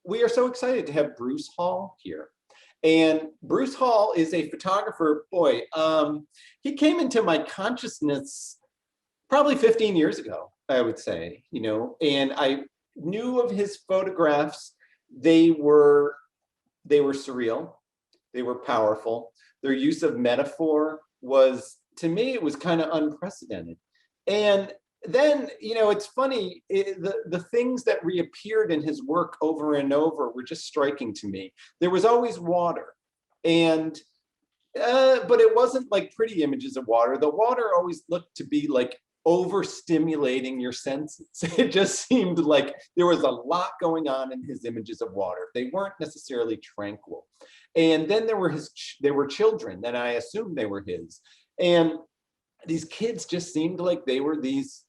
we are so excited to have Bruce Hall here. And Bruce Hall is a photographer. Boy, he came into my consciousness probably 15 years ago, I would say, and I knew of his photographs. They were surreal. They were powerful. Their use of metaphor was, to me, it was kind of unprecedented. And then, it's funny, the things that reappeared in his work over and over were just striking to me. There was always water, and but it wasn't like pretty images of water. The water always looked to be like overstimulating your senses. It just seemed like there was a lot going on in his images of water. They weren't necessarily tranquil. And then there were children, then I assumed they were his. And these kids just seemed like they were these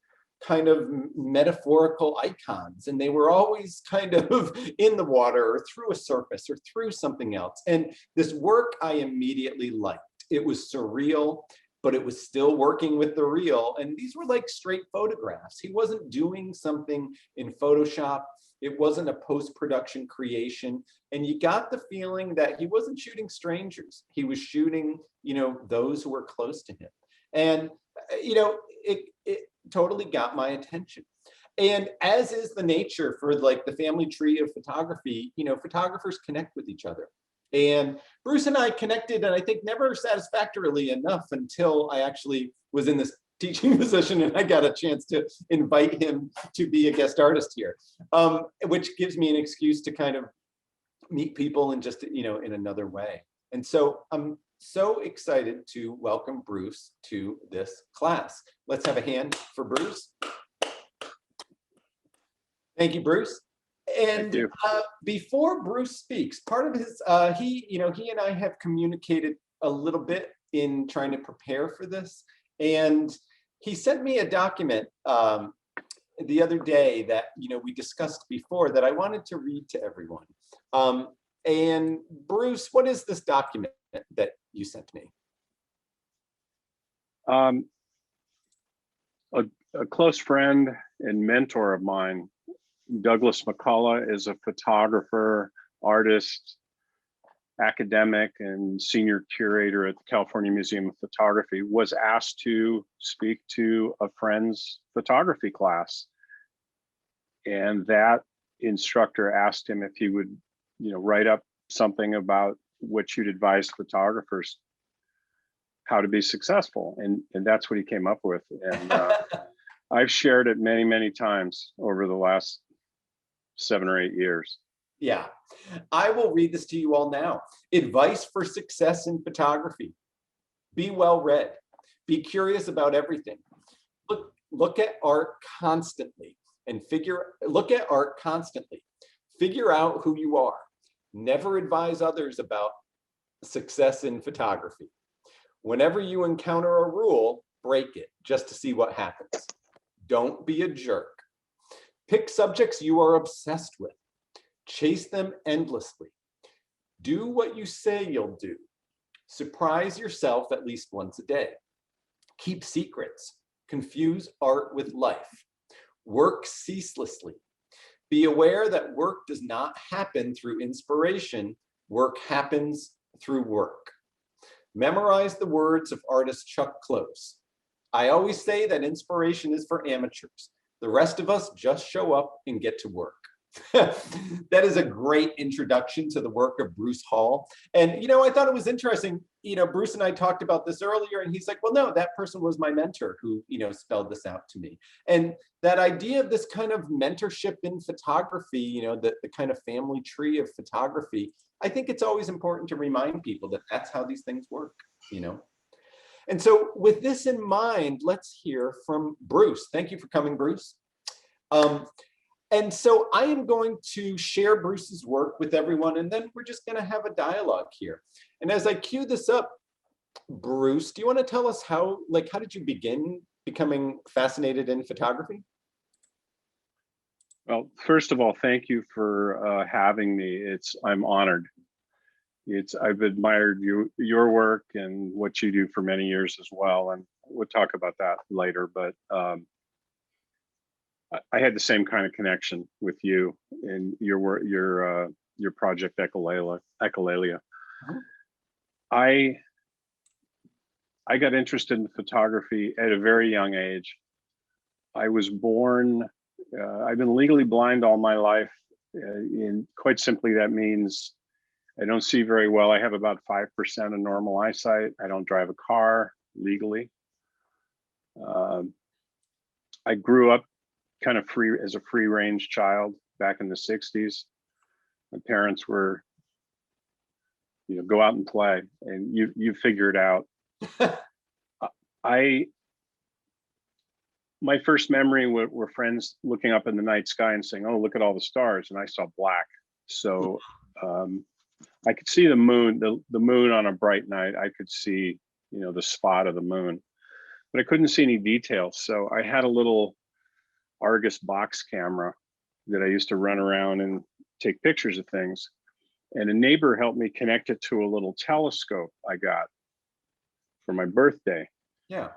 kind of metaphorical icons, and they were always kind of in the water or through a surface or through something else. And this work I immediately liked. It was surreal, but it was still working with the real. And these were like straight photographs. He wasn't doing something in Photoshop. It wasn't a post-production creation. And you got the feeling that he wasn't shooting strangers. He was shooting, those who were close to him. And, it totally got my attention. And as is the nature for like the family tree of photography, photographers connect with each other. And Bruce and I connected, and I think never satisfactorily enough until I actually was in this teaching position and I got a chance to invite him to be a guest artist here, which gives me an excuse to kind of meet people in just, in another way. And so I'm so excited to welcome Bruce to this class. Let's have a hand for Bruce. Thank you, Bruce. And before Bruce speaks, part of his, he and I have communicated a little bit in trying to prepare for this. And he sent me a document the other day that, we discussed before that I wanted to read to everyone. And Bruce, what is this document that you sent me? A close friend and mentor of mine, Douglas McCullough, is a photographer, artist, academic, and senior curator at the California Museum of Photography, was asked to speak to a friend's photography class. And that instructor asked him if he would, write up something about what you'd advise photographers how to be successful. And that's what he came up with. And I've shared it many, many times over the last 7 or 8 years. Yeah, I will read this to you all now. Advice for success in photography. Be well read. Be curious about everything. Look at art constantly and look at art constantly. Figure out who you are. Never advise others about success in photography. Whenever you encounter a rule, break it just to see what happens. Don't be a jerk. Pick subjects you are obsessed with. Chase them endlessly. Do what you say you'll do. Surprise yourself at least once a day. Keep secrets. Confuse art with life. Work ceaselessly. Be aware that work does not happen through inspiration. Work happens through work. Memorize the words of artist Chuck Close. I always say that inspiration is for amateurs. The rest of us just show up and get to work. That is a great introduction to the work of Bruce Hall. And, I thought it was interesting, Bruce and I talked about this earlier, and he's like, well, no, that person was my mentor who, spelled this out to me. And that idea of this kind of mentorship in photography, the kind of family tree of photography, I think it's always important to remind people that that's how these things work, And so with this in mind, let's hear from Bruce. Thank you for coming, Bruce. And so I am going to share Bruce's work with everyone, and then we're just going to have a dialogue here. And as I cue this up, Bruce, do you want to tell us how did you begin becoming fascinated in photography? Well, first of all, thank you for having me. I'm honored. I've admired your work and what you do for many years as well, and we'll talk about that later. But I had the same kind of connection with you and your work, your project Echolalia. Mhm. I got interested in photography at a very young age. I was born, I've been legally blind all my life. And quite simply, that means I don't see very well. I have about 5% of normal eyesight. I don't drive a car legally. I grew up kind of free as a free range child back in the 60s. My parents were, go out and play, and you figure it out. My first memory were friends looking up in the night sky and saying, "Oh, look at all the stars," and I saw black. So I could see the moon, the moon on a bright night. I could see, the spot of the moon, but I couldn't see any details. So I had a little Argus box camera that I used to run around and take pictures of things. And a neighbor helped me connect it to a little telescope I got for my birthday. Yeah.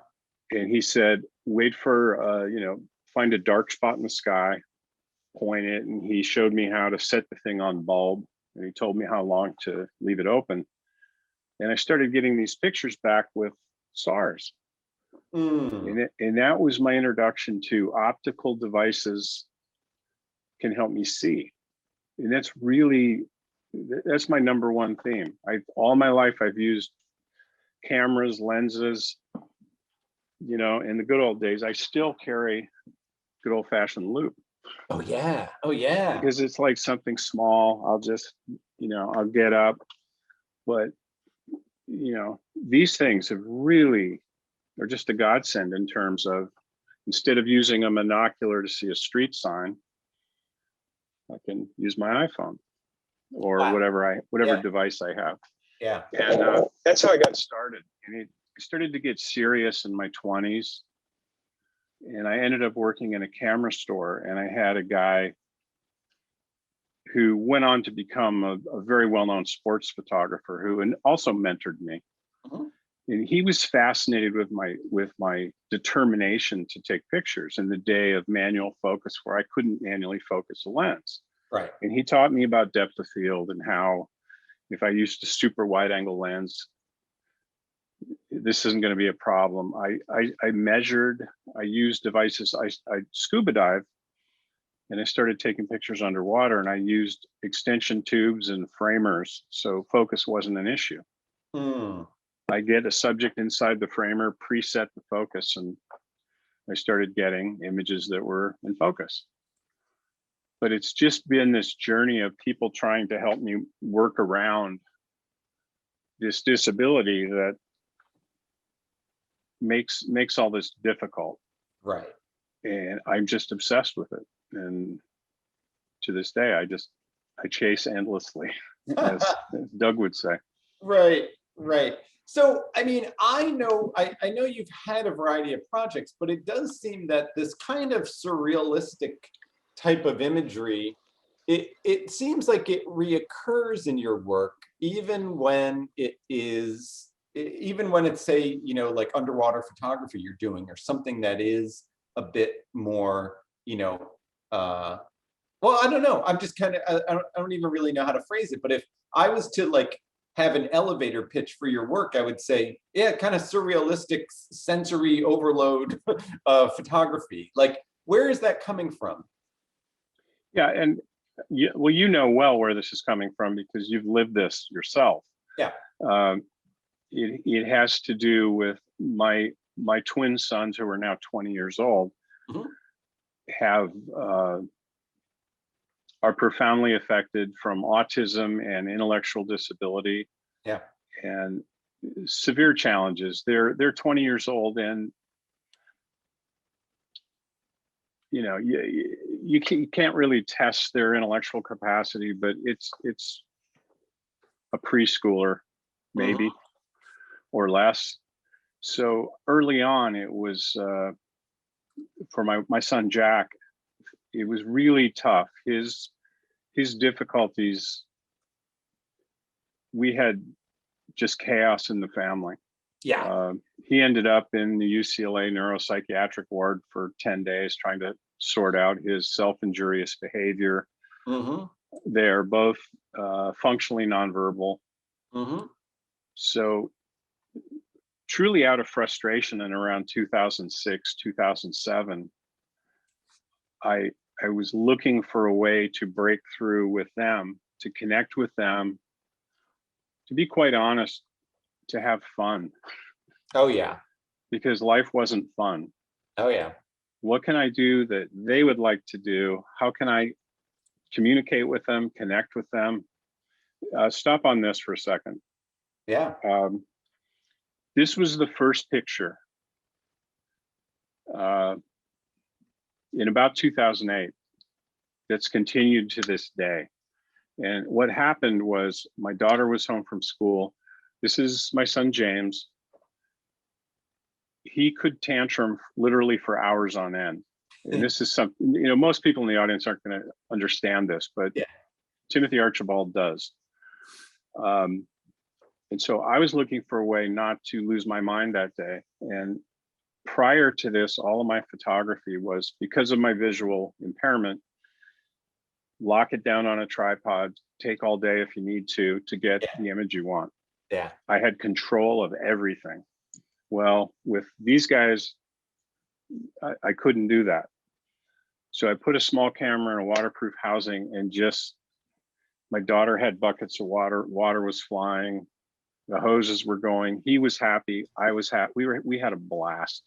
And he said, wait for, find a dark spot in the sky, point it. And he showed me how to set the thing on bulb. And he told me how long to leave it open. And I started getting these pictures back with stars. And that was my introduction to optical devices can help me see. And that's my number one theme. All my life, I've used cameras, lenses, in the good old days. I still carry good old fashioned loupe. Oh yeah. Oh yeah. Because it's like something small. I'll just, I'll get up. But, these things have really are just a godsend in terms of, instead of using a monocular to see a street sign, I can use my iPhone or Wow. whatever Yeah. device I have. Yeah. And that's how I got started. And I started to get serious in my 20s. And I ended up working in a camera store, and I had a guy who went on to become a very well-known sports photographer who also mentored me. Mhm. And he was fascinated with my determination to take pictures in the day of manual focus, where I couldn't manually focus a lens. Right. And he taught me about depth of field and how, if I used a super wide angle lens, this isn't going to be a problem. I measured, I used devices, I scuba dive, and I started taking pictures underwater, and I used extension tubes and framers, so focus wasn't an issue. I get a subject inside the framer, preset the focus, and I started getting images that were in focus. But it's just been this journey of people trying to help me work around this disability that makes all this difficult. Right. And I'm just obsessed with it. And to this day, I chase endlessly, as Doug would say. Right. Right. So, I mean, I know you've had a variety of projects, but it does seem that this kind of surrealistic type of imagery, it seems like it reoccurs in your work, even when it's say, like underwater photography you're doing, or something that is a bit more, well, I don't know. I'm just kind of, I don't even really know how to phrase it, but if I was to like have an elevator pitch for your work, I would say, yeah, kind of surrealistic sensory overload photography. Like, where is that coming from? Yeah, and you know well where this is coming from because you've lived this yourself. Yeah. It has to do with my twin sons, who are now 20 years old, have are profoundly affected from autism and intellectual disability. Yeah. And severe challenges. They're 20 years old, and you can't really test their intellectual capacity, but it's a preschooler maybe or less. So early on, it was for my son Jack, it was really tough. His difficulties, we had just chaos in the family. Yeah. He ended up in the UCLA neuropsychiatric ward for 10 days trying to sort out his self-injurious behavior. Mm-hmm. They're both functionally nonverbal. Mm-hmm. So truly out of frustration in around 2006, 2007, I was looking for a way to break through with them, to connect with them, to be quite honest, to have fun, Oh yeah. because life wasn't fun. Oh yeah. What can I do that they would like to do? How can I communicate with them, connect with them? Stop on this for a second. Yeah. This was the first picture in about 2008 that's continued to this day. And what happened was my daughter was home from school. This is my son, James. He could tantrum literally for hours on end. And this is something, you know, most people in the audience aren't going to understand this, but Yeah. Timothy Archibald does. And so I was looking for a way not to lose my mind that day. And prior to this, all of my photography was, because of my visual impairment, lock it down on a tripod, take all day if you need to get the image you want. Yeah. I had control of everything. Well, with these guys, I couldn't do that. So I put a small camera in a waterproof housing, and just, my daughter had buckets of water, water was flying, the hoses were going, he was happy, I was happy, we had a blast.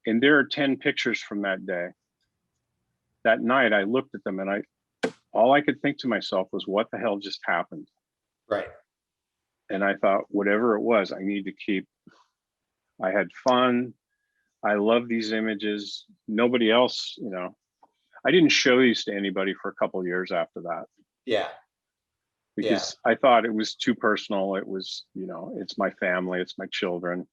And there are 10 pictures from that day. That night I looked at them and all I could think to myself was, what the hell just happened? Right. And I thought, whatever it was, I need to keep, I had fun. I love these images. Nobody else, you know, I didn't show these to anybody for a couple of years after that. Yeah. Because I thought it was too personal. It was, you know, it's my family, it's my children.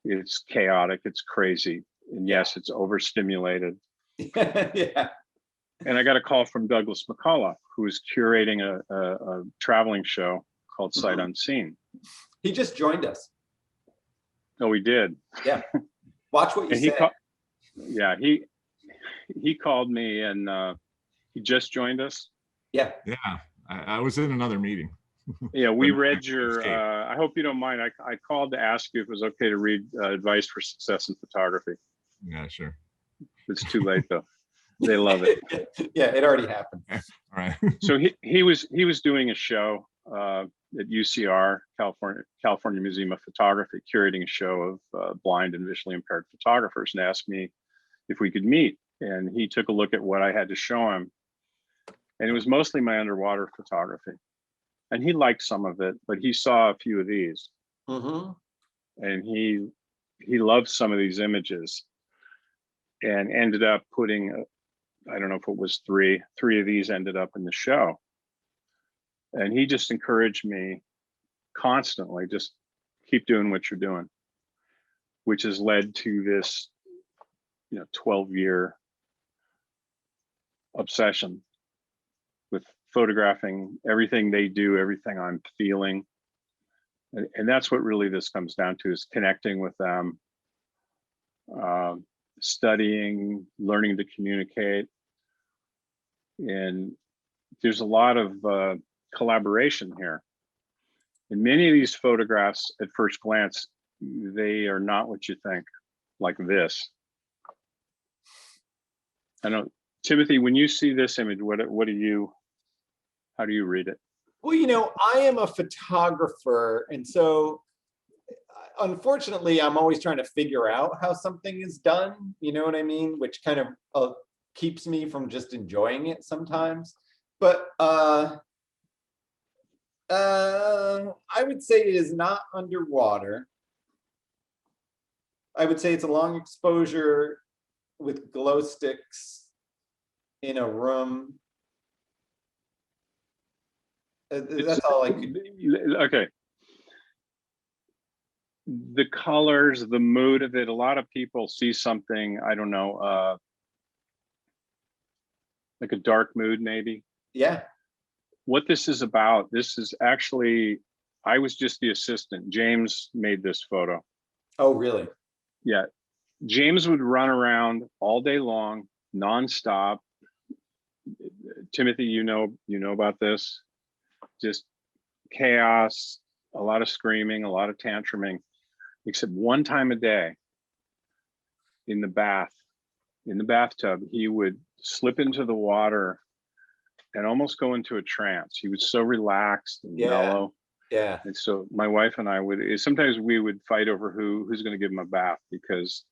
It's chaotic, it's crazy. And yes, it's overstimulated. Yeah. And I got a call from Douglas McCullough, who was curating a traveling show called Sight Unseen. He just joined us. Oh, he did. Yeah. Watch what you say. He called me, and he just joined us. Yeah. Yeah. I was in another meeting. Yeah, we read your, I hope you don't mind. I called to ask you if it was okay to read Advice for Success in Photography. Yeah, sure. It's too late though. They love it. Yeah, it already happened. All right. So he was doing a show at UCR, California Museum of Photography, curating a show of blind and visually impaired photographers, and asked me if we could meet. And he took a look at what I had to show him. And it was mostly my underwater photography. And he liked some of it, but he saw a few of these. Mm-hmm. And he loved some of these images, and ended up putting, I don't know if it was three of these ended up in the show. And he just encouraged me constantly, just keep doing what you're doing, which has led to this, 12-year obsession with photographing everything they do, everything I'm feeling. And that's what really this comes down to, is connecting with them, studying, learning to communicate. And there's a lot of collaboration here. And many of these photographs, at first glance, they are not what you think, like this. I know, Timothy, when you see this image, how do you read it? Well, I am a photographer, and so unfortunately, I'm always trying to figure out how something is done, you know what I mean? Which kind of keeps me from just enjoying it sometimes. But I would say it is not underwater. I would say it's a long exposure with glow sticks in a room. That's all I could. Okay. The colors, the mood of it, a lot of people see something, I don't know, like a dark mood maybe. Yeah. What this is about, this is actually, I was just the assistant. James made this photo. Oh, really? Yeah. James would run around all day long, nonstop. Timothy, you know about this. Just chaos, a lot of screaming, a lot of tantruming, except one time a day in the bathtub, he would slip into the water and almost go into a trance. He was so relaxed and mellow. Yeah. And so my wife and I sometimes we would fight over who's going to give him a bath, because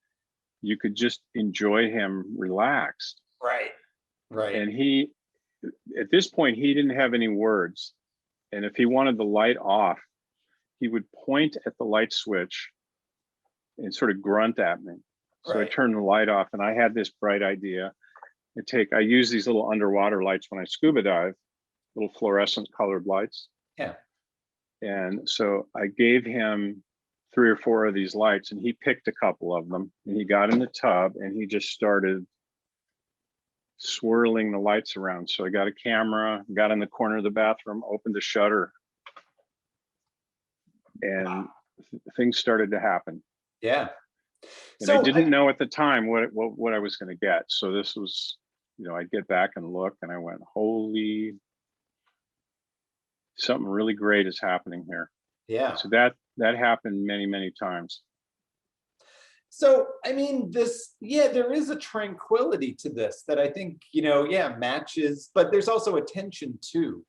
you could just enjoy him relaxed. Right. Right. And at this point, he didn't have any words. And if he wanted the light off, he would point at the light switch and sort of grunt at me. So I turned the light off, and I had this bright idea. I use these little underwater lights when I scuba dive, little fluorescent colored lights. Yeah. And so I gave him 3 or 4 of these lights, and he picked a couple of them, and he got in the tub and he just started swirling the lights around. So I got a camera, got in the corner of the bathroom, opened the shutter, and things started to happen. Yeah. And So I didn't know at the time what I was going to get. So this was, I'd get back and look, and I went, holy, something really great is happening here. Yeah. So that happened many, many times. So, I mean, there is a tranquility to this that I think, matches, but there's also a tension too,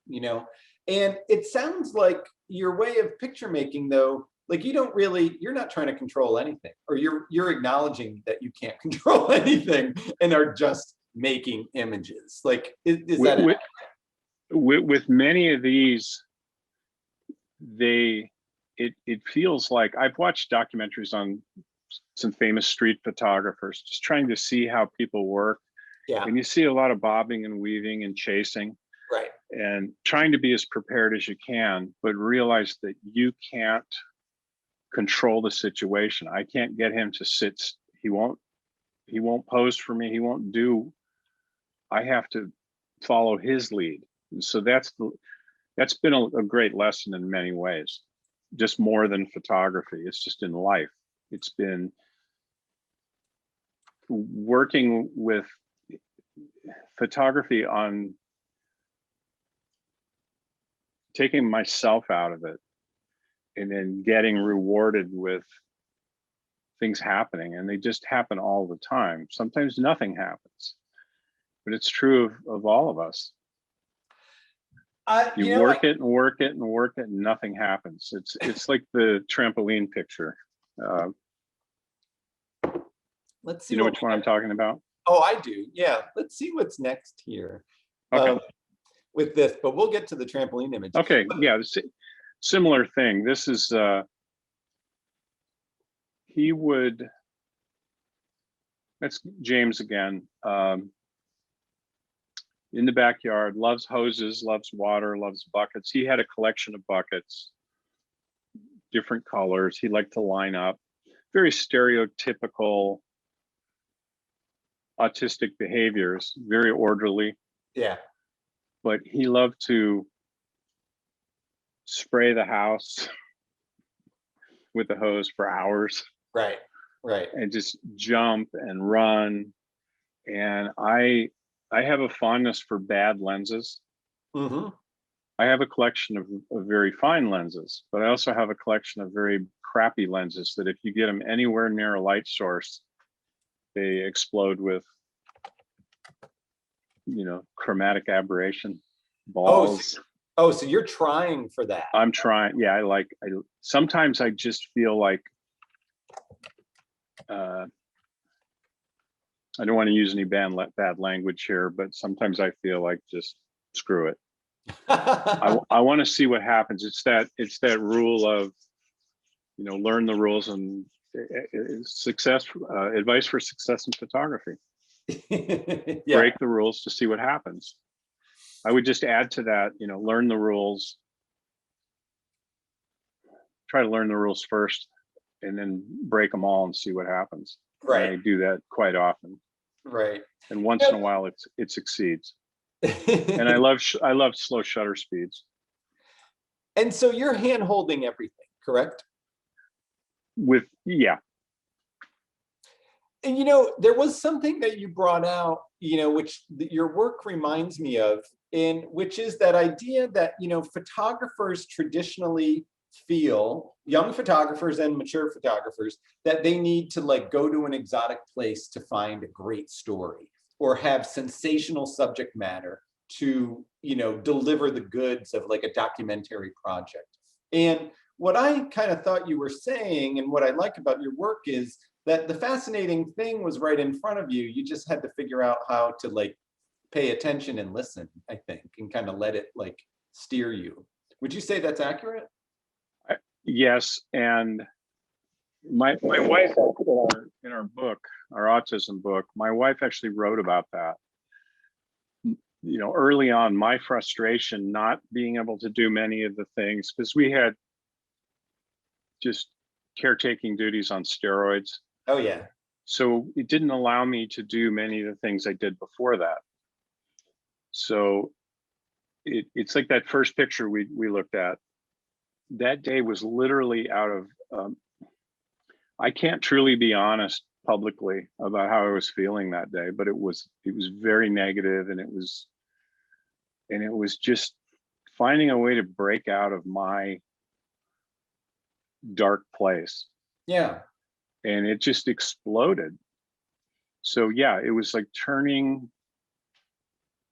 and it sounds like your way of picture making, though, like you're not trying to control anything, or you're acknowledging that you can't control anything and are just making images. Like, is that with many of these, it feels like I've watched documentaries on some famous street photographers, just trying to see how people work. Yeah. And you see a lot of bobbing and weaving and chasing. Right. And trying to be as prepared as you can, but realize that you can't control the situation. I can't get him to sit. He won't pose for me. He won't do. I have to follow his lead. And so that's been a great lesson in many ways, just more than photography. It's just in life. It's been working with photography on taking myself out of it, and then getting rewarded with things happening. And they just happen all the time. Sometimes nothing happens, but it's true of all of us. You work it and work it and work it, and nothing happens. It's like the trampoline picture. Let's see. You know which one I'm talking about? Oh, I do. Yeah. Let's see what's next here. Okay. With this, but we'll get to the trampoline image. Okay. Yeah. Similar thing. This is, that's James again. In the backyard, loves hoses, loves water, loves buckets. He had a collection of buckets, different colors. He liked to line up. Very stereotypical autistic behaviors, very orderly. Yeah. But he loved to spray the house with the hose for hours. Right. And just jump and run. And I have a fondness for bad lenses. Mm-hmm. I have a collection of very fine lenses, but I also have a collection of very crappy lenses that if you get them anywhere near a light source, they explode with, chromatic aberration, balls. So you're trying for that. I'm trying. Yeah, sometimes I just feel like, I don't want to use any bad language here, but sometimes I feel like just screw it. I want to see what happens. It's that rule of, learn the rules, and success, advice for success in photography. Yeah. Break the rules to see what happens. I would just add to that, learn the rules. Try to learn the rules first, and then break them all and see what happens. Right. And I do that quite often. Right. And once in a while, it succeeds. And I love slow shutter speeds. And so you're hand holding everything, correct? Yeah. And you know, there was something that you brought out, you know, which your work reminds me of, in which is that idea that, you know, photographers traditionally feel, young photographers and mature photographers, that they need to like go to an exotic place to find a great story or have sensational subject matter to, you know, deliver the goods of like a documentary project. And what I kind of thought you were saying, and what I like about your work, is that the fascinating thing was right in front of you. You just had to figure out how to like pay attention and listen, I think, and kind of let it like steer you. Would you say that's accurate? Yes, and my wife, in our book, our autism book, my wife actually wrote about that. You know, early on, my frustration not being able to do many of the things, because we had just caretaking duties on steroids. Oh yeah. So it didn't allow me to do many of the things I did before that. So it's like that first picture we looked at. That day was literally out of, I can't truly be honest publicly about how I was feeling that day, but it was very negative, and it was just finding a way to break out of my dark place. Yeah. And it just exploded. So yeah, it was like turning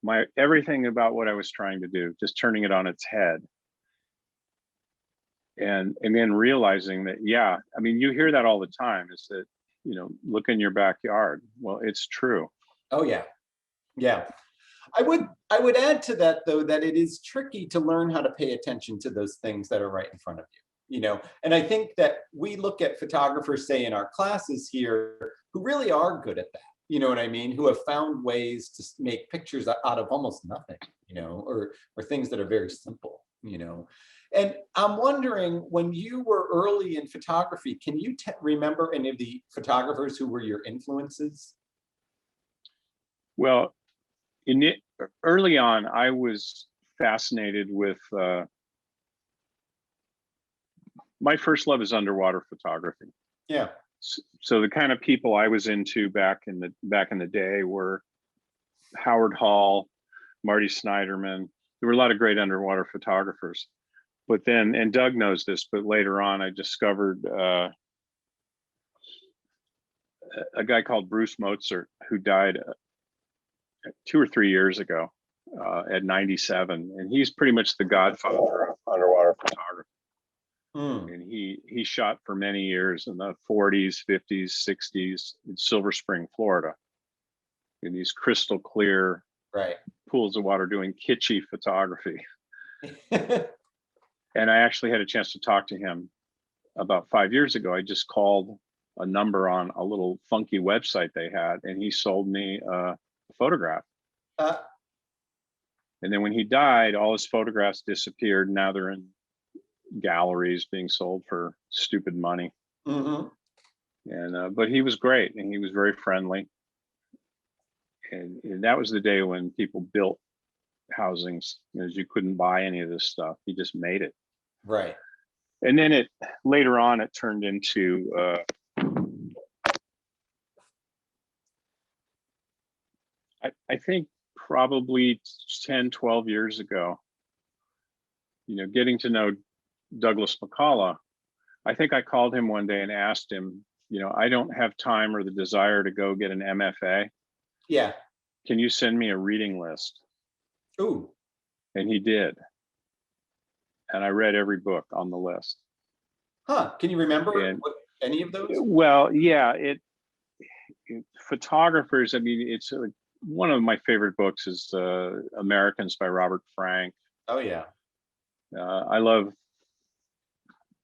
my everything about what I was trying to do, just turning it on its head. And then realizing that, yeah, I mean, you hear that all the time, is that, you know, look in your backyard. Well, it's true. Oh yeah. Yeah. I would add to that though, that it is tricky to learn how to pay attention to those things that are right in front of you know. And I think that we look at photographers, say in our classes here, who really are good at that, you know what I mean, who have found ways to make pictures out of almost nothing, you know, or things that are very simple, you know. And I'm wondering, when you were early in photography, can you remember any of the photographers who were your influences? Well, early on, I was fascinated with my first love is underwater photography. Yeah. So the kind of people I was into back in the day were Howard Hall, Marty Snyderman. There were a lot of great underwater photographers. But then, and Doug knows this, but later on, I discovered a guy called Bruce Mozer, who died 2 or 3 years ago at 97, and he's pretty much the godfather of underwater photography. And he shot for many years in the 40s, 50s, 60s in Silver Spring, Florida, in these crystal clear pools of water, doing kitschy photography. And I actually had a chance to talk to him about 5 years ago. I just called a number on a little funky website they had, and he sold me a photograph. And then when he died, all his photographs disappeared. Now they're in galleries being sold for stupid money. And but he was great, and he was very friendly. And that was the day when people built housings, because you couldn't buy any of this stuff. He just made it. Right. And then later on it turned into I think probably 10, 12 years ago, you know, getting to know Douglas McCullough, I think I called him one day and asked him, you know, I don't have time or the desire to go get an MFA. Yeah. Can you send me a reading list? Ooh. And he did. And I read every book on the list. Huh. Can you remember any of those? Well, yeah, photographers, I mean, it's one of my favorite books is Americans by Robert Frank. Oh yeah. I love,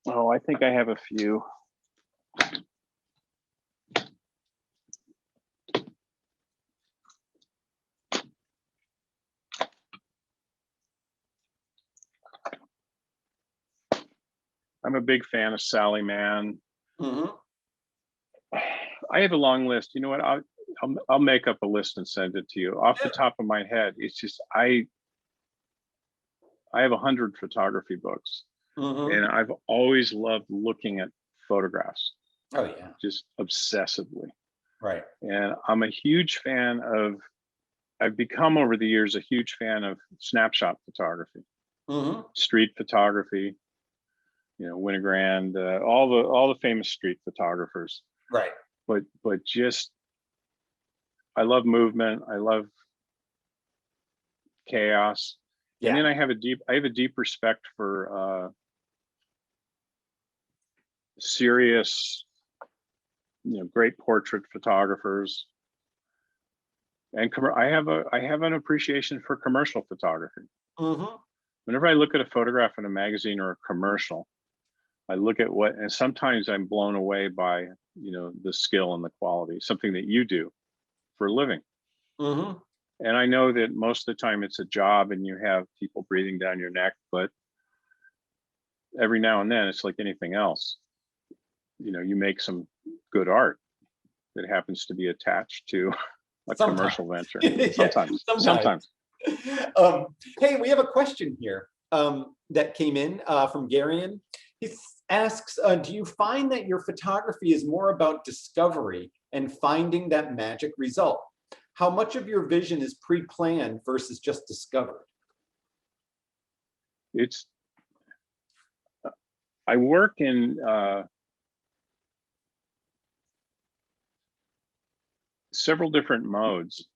I think I have a few. I'm a big fan of Sally Mann. I have a long list. You know what? I'll make up a list and send it to you. Off the top of my head, it's just I have 100 photography books, and I've always loved looking at photographs. Oh yeah. Just obsessively. Right. And I'm a huge fan of, I've become over the years a huge fan of snapshot photography, Hmm. street photography, Winogrand, all the famous street photographers. Right. But just, I love movement. I love chaos. And Yeah. then I have a deep respect for serious, great portrait photographers. And I have an appreciation for commercial photography. Hmm. Whenever I look at a photograph in a magazine or a commercial, I look at and sometimes I'm blown away by, the skill and the quality, something that you do for a living. Hmm. And I know that most of the time it's a job and you have people breathing down your neck, but every now and then it's like anything else. You make some good art that happens to be attached to a commercial venture. Yeah, Sometimes. Hey, we have a question here that came in from Garion. He asks, do you find that your photography is more about discovery and finding that magic result? How much of your vision is pre-planned versus just discovered? I work in several different modes.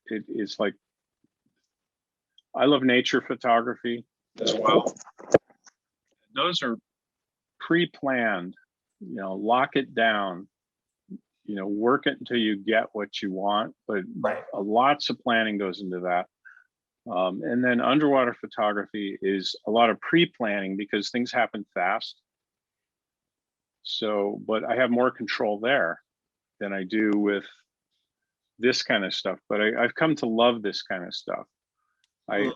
It's like, I love nature photography as well. Those are pre-planned, lock it down, work it until you get what you want, but Right. lots of planning goes into that. And then underwater photography is a lot of pre-planning because things happen fast. So, but I have more control there than I do with this kind of stuff. But I've come to love this kind of stuff. I'm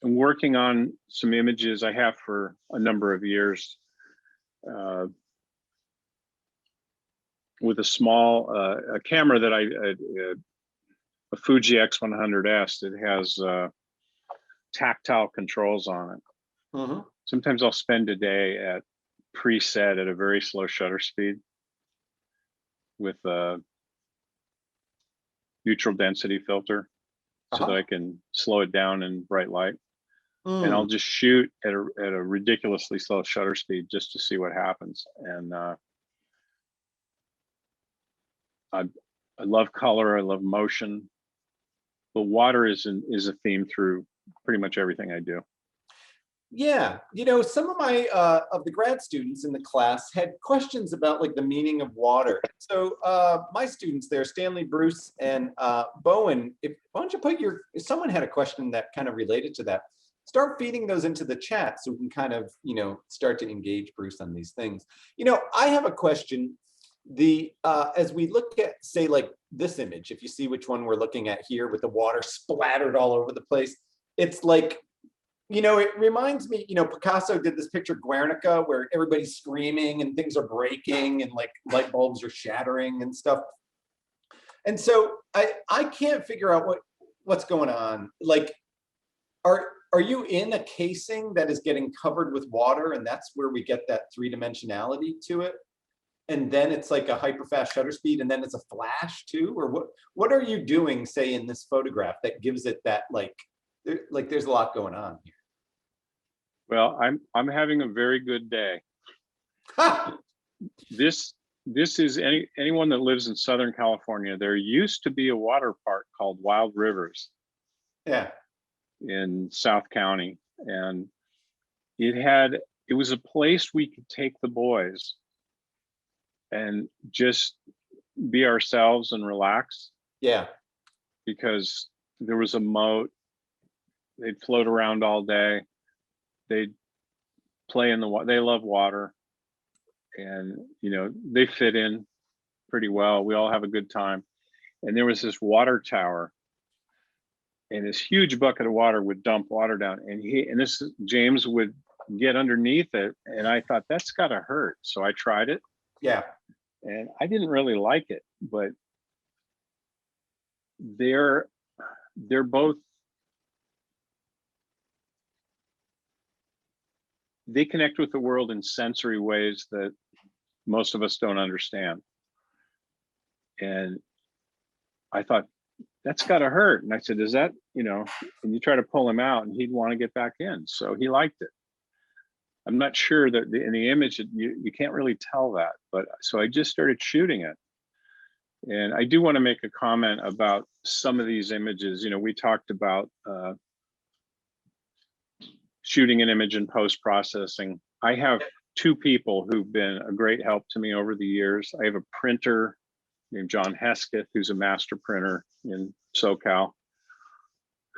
working on some images I have for a number of years with a small a camera that a Fuji X100S that has tactile controls on it. Mm-hmm. Sometimes I'll spend a day at preset at a very slow shutter speed with a neutral density filter so that I can slow it down in bright light. And I'll just shoot at a ridiculously slow shutter speed just to see what happens. And I love color. I love motion. The water is a theme through pretty much everything I do. Yeah, some of my of the grad students in the class had questions about like the meaning of water. So my students there, Stanley, Bruce, and Bowen, why don't you put if someone had a question that kind of related to that, start feeding those into the chat so we can kind of, start to engage Bruce on these things. I have a question. As we look at, say, like this image, if you see which one we're looking at here with the water splattered all over the place, it's like, it reminds me, Picasso did this picture Guernica where everybody's screaming and things are breaking and like light bulbs are shattering and stuff. And so I can't figure out what's going on. Like, are you in a casing that is getting covered with water and that's where we get that three-dimensionality to it? And then it's like a hyper fast shutter speed and then it's a flash too? Or what are you doing, say, in this photograph that gives it that like there's a lot going on here? Well, I'm having a very good day. This is anyone that lives in Southern California. There used to be a water park called Wild Rivers. Yeah. In South County, and it was a place we could take the boys and just be ourselves and relax. Yeah. Because there was a moat. They'd float around all day. They'd play in the water. They love water, and they fit in pretty well. We all have a good time. And there was this water tower, and this huge bucket of water would dump water down, and James would get underneath it, and I thought that's gotta hurt. So I tried it. Yeah. And I didn't really like it, but they're both, they connect with the world in sensory ways that most of us don't understand. And I thought, that's gotta hurt. And I said, is that, and you try to pull him out and he'd want to get back in. So he liked it. I'm not sure that in the image, you can't really tell that, but so I just started shooting it. And I do want to make a comment about some of these images. We talked about shooting an image and post-processing. I have two people who've been a great help to me over the years. I have a printer named John Hesketh, who's a master printer in SoCal,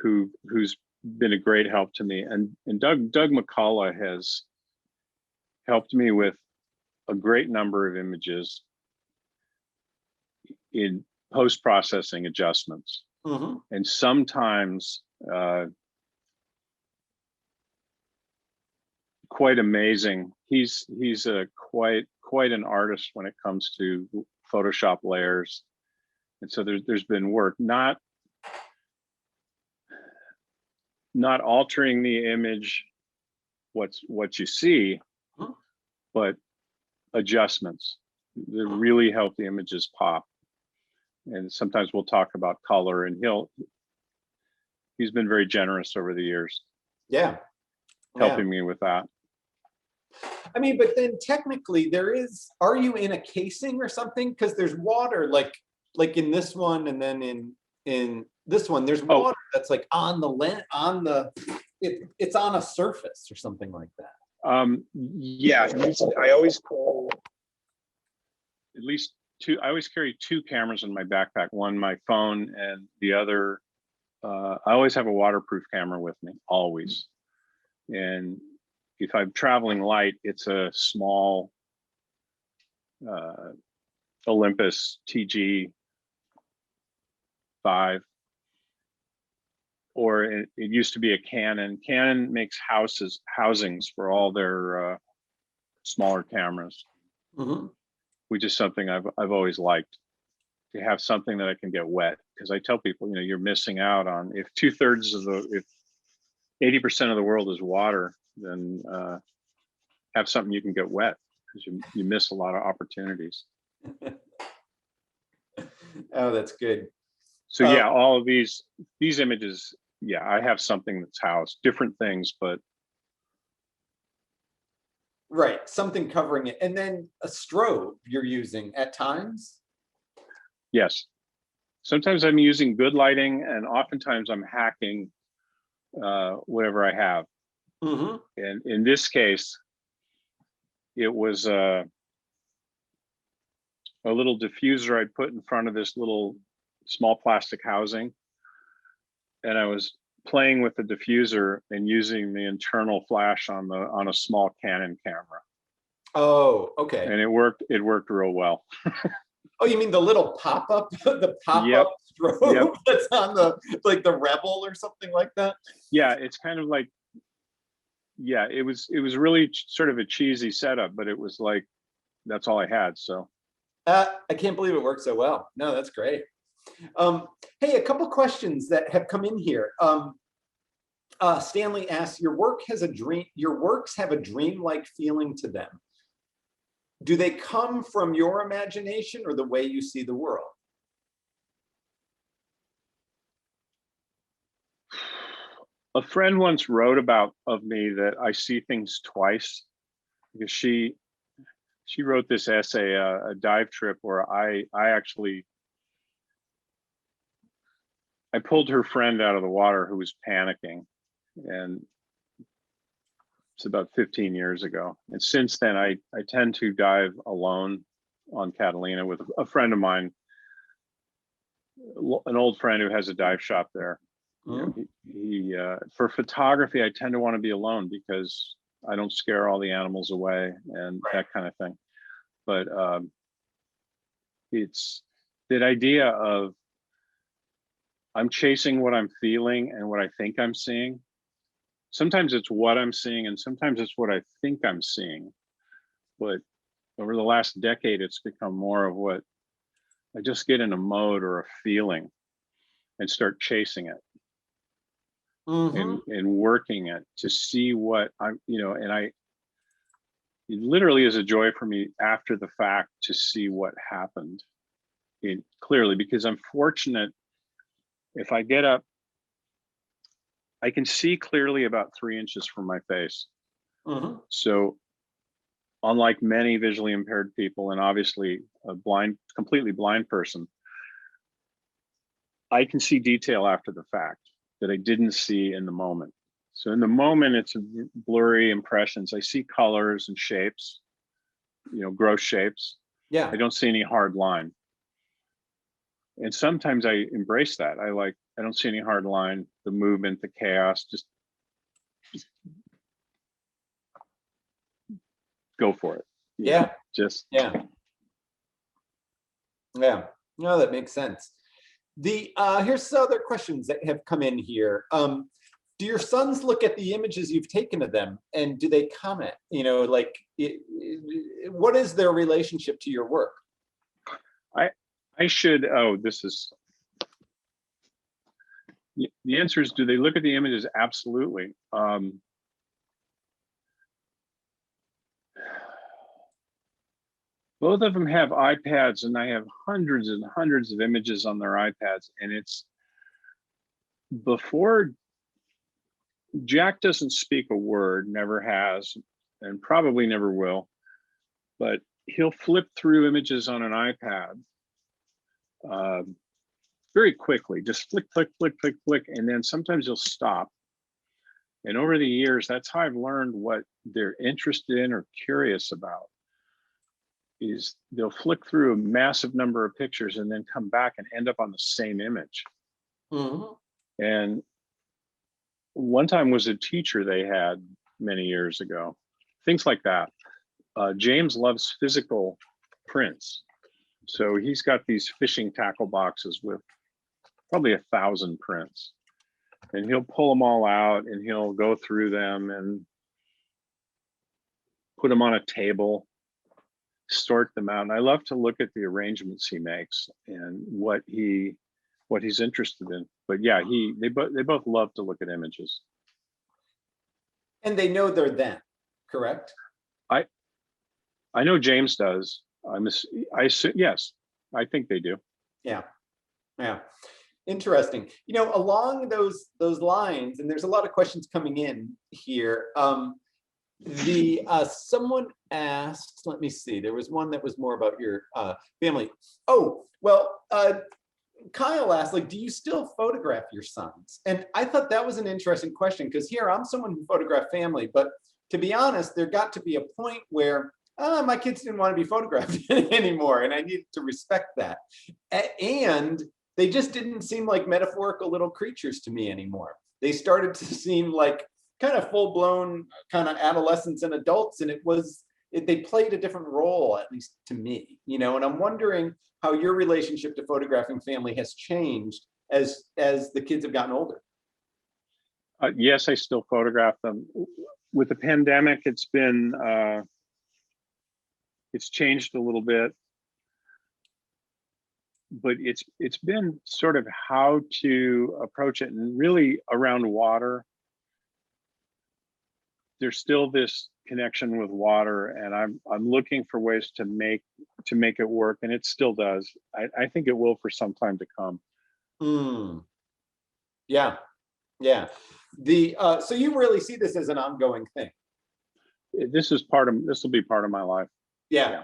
who's been a great help to me. And Doug McCullough has helped me with a great number of images in post-processing adjustments. Mm-hmm. And sometimes quite amazing. He's quite an artist when it comes to Photoshop layers. And so there's been work, not altering the image, what you see, but adjustments that really help the images pop. And sometimes we'll talk about color, and he's been very generous over the years. Yeah. Helping me with that. I mean, but then technically are you in a casing or something? Because there's water, like in this one, and then in this one, there's water that's like on the lens, it's on a surface or something like that. Yeah, I always call at least two. I always carry two cameras in my backpack, one my phone and the other. I always have a waterproof camera with me, always. And if I'm traveling light, it's a small Olympus TG 5, or it used to be a Canon. Canon makes housings for all their smaller cameras, Mm-hmm. which is something I've always liked, to have something that I can get wet. Because I tell people, you're missing out on, if 80% of the world is water, then have something you can get wet, because you miss a lot of opportunities. Oh, that's good. So yeah, all of these images, yeah, I have something that's housed, different things, but right, something covering it. And then a strobe you're using at times? yes. Sometimes I'm using good lighting, and oftentimes I'm hacking whatever I have. Mm-hmm. And in this case, it was a little diffuser I'd put in front of this little small plastic housing. And I was playing with the diffuser and using the internal flash on a small Canon camera. Oh, okay. And it worked real well. Oh, you mean the little pop-up, the pop-up strobe that's on the Rebel or something like that? Yeah, it's kind of like, yeah, it was really sort of a cheesy setup, but it was like, that's all I had. So I can't believe it worked so well. No, that's great. Hey, a couple questions that have come in here. Stanley asks, your works have a dreamlike feeling to them. Do they come from your imagination or the way you see the world? a friend once wrote of me that I see things twice, because she wrote this essay, a dive trip, where I pulled her friend out of the water who was panicking, and it's about 15 years ago. And since then, I tend to dive alone on Catalina with a friend of mine, an old friend who has a dive shop there. He for photography, I tend to want to be alone because I don't scare all the animals away and that kind of thing. But it's that idea of I'm chasing what I'm feeling and what I think I'm seeing. Sometimes it's what I'm seeing, and sometimes it's what I think I'm seeing. But over the last decade, it's become more of what I just get in a mode or a feeling and start chasing it. And working it to see what I'm, and it literally is a joy for me after the fact to see what happened. clearly, because I'm fortunate. If I get up, I can see clearly about 3 inches from my face. Mhm. So unlike many visually impaired people, and obviously a completely blind person, I can see detail after the fact that I didn't see in the moment. So in the moment, it's blurry impressions. I see colors and shapes, gross shapes. Yeah. I don't see any hard line. And sometimes I embrace that. I don't see any hard line, the movement, the chaos, just go for it. Yeah. Just Yeah. Yeah. No, that makes sense. Here's some other questions that have come in here. Do your sons look at the images you've taken of them, and do they comment? What is their relationship to your work? The answer is, do they look at the images? Absolutely. Both of them have iPads, and I have hundreds and hundreds of images on their iPads. And it's before Jack doesn't speak a word, never has, and probably never will, but he'll flip through images on an iPad very quickly, just flick, flick, flick, flick, flick, and then sometimes he'll stop. And over the years, that's how I've learned what they're interested in or curious about. Is they'll flick through a massive number of pictures and then come back and end up on the same image. Mm-hmm. And one time was a teacher they had many years ago, things like that. James loves physical prints. So he's got these fishing tackle boxes with probably 1,000 prints. And he'll pull them all out and he'll go through them and put them on a table, sort them out. And I love to look at the arrangements he makes and what he's interested in. But yeah, they both love to look at images. And they know they're them, correct? I know James does. Yes, I think they do. Yeah. Yeah. Interesting. Along those lines, and there's a lot of questions coming in here. Someone asked, let me see, there was one that was more about your family. Oh, well, Kyle asked, do you still photograph your sons? And I thought that was an interesting question, because here I'm someone who photographed family, but to be honest, there got to be a point where my kids didn't want to be photographed anymore, and I needed to respect that. And they just didn't seem like metaphorical little creatures to me anymore. They started to seem like kind of full-blown kind of adolescents and adults, and they played a different role, at least to me, and I'm wondering how your relationship to photographing family has changed as the kids have gotten older. Yes, I still photograph them. With the pandemic, it's changed a little bit, but it's been sort of how to approach it. And really around water, there's still this connection with water, and I'm looking for ways to make it work, and it still does. I think it will for some time to come. Yeah. So you really see this as an ongoing thing? This will be part of my life. Yeah,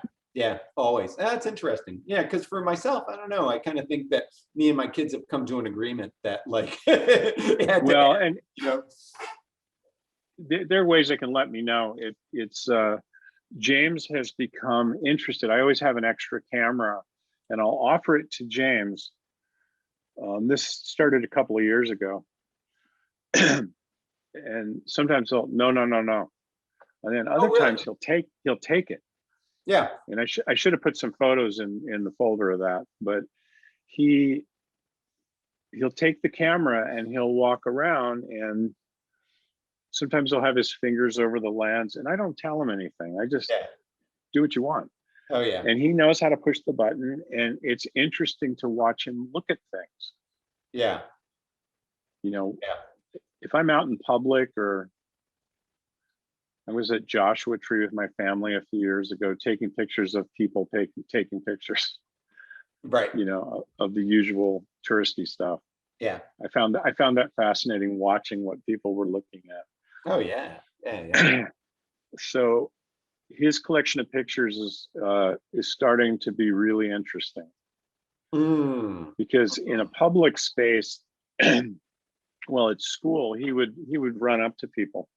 always. That's interesting. Yeah, because for myself, I don't know. I kind of think that me and my kids have come to an agreement that there are ways they can let me know. James has become interested. I always have an extra camera, and I'll offer it to James. This started a couple of years ago, and sometimes he'll no, and then other times he'll take it. Yeah. And I should have put some photos in the folder of that, but he'll take the camera and he'll walk around, and sometimes he'll have his fingers over the lens, and I don't tell him anything. I just do what you want. Oh yeah. And he knows how to push the button, and it's interesting to watch him look at things. Yeah. If I'm out in public, or I was at Joshua Tree with my family a few years ago, taking pictures of people taking pictures. Right. you know, of the usual touristy stuff. Yeah. I found that fascinating watching what people were looking Oh yeah. Yeah. Yeah. at. So his collection of pictures is starting to be really interesting Mm. because in a public space, well, at school, he would run up to people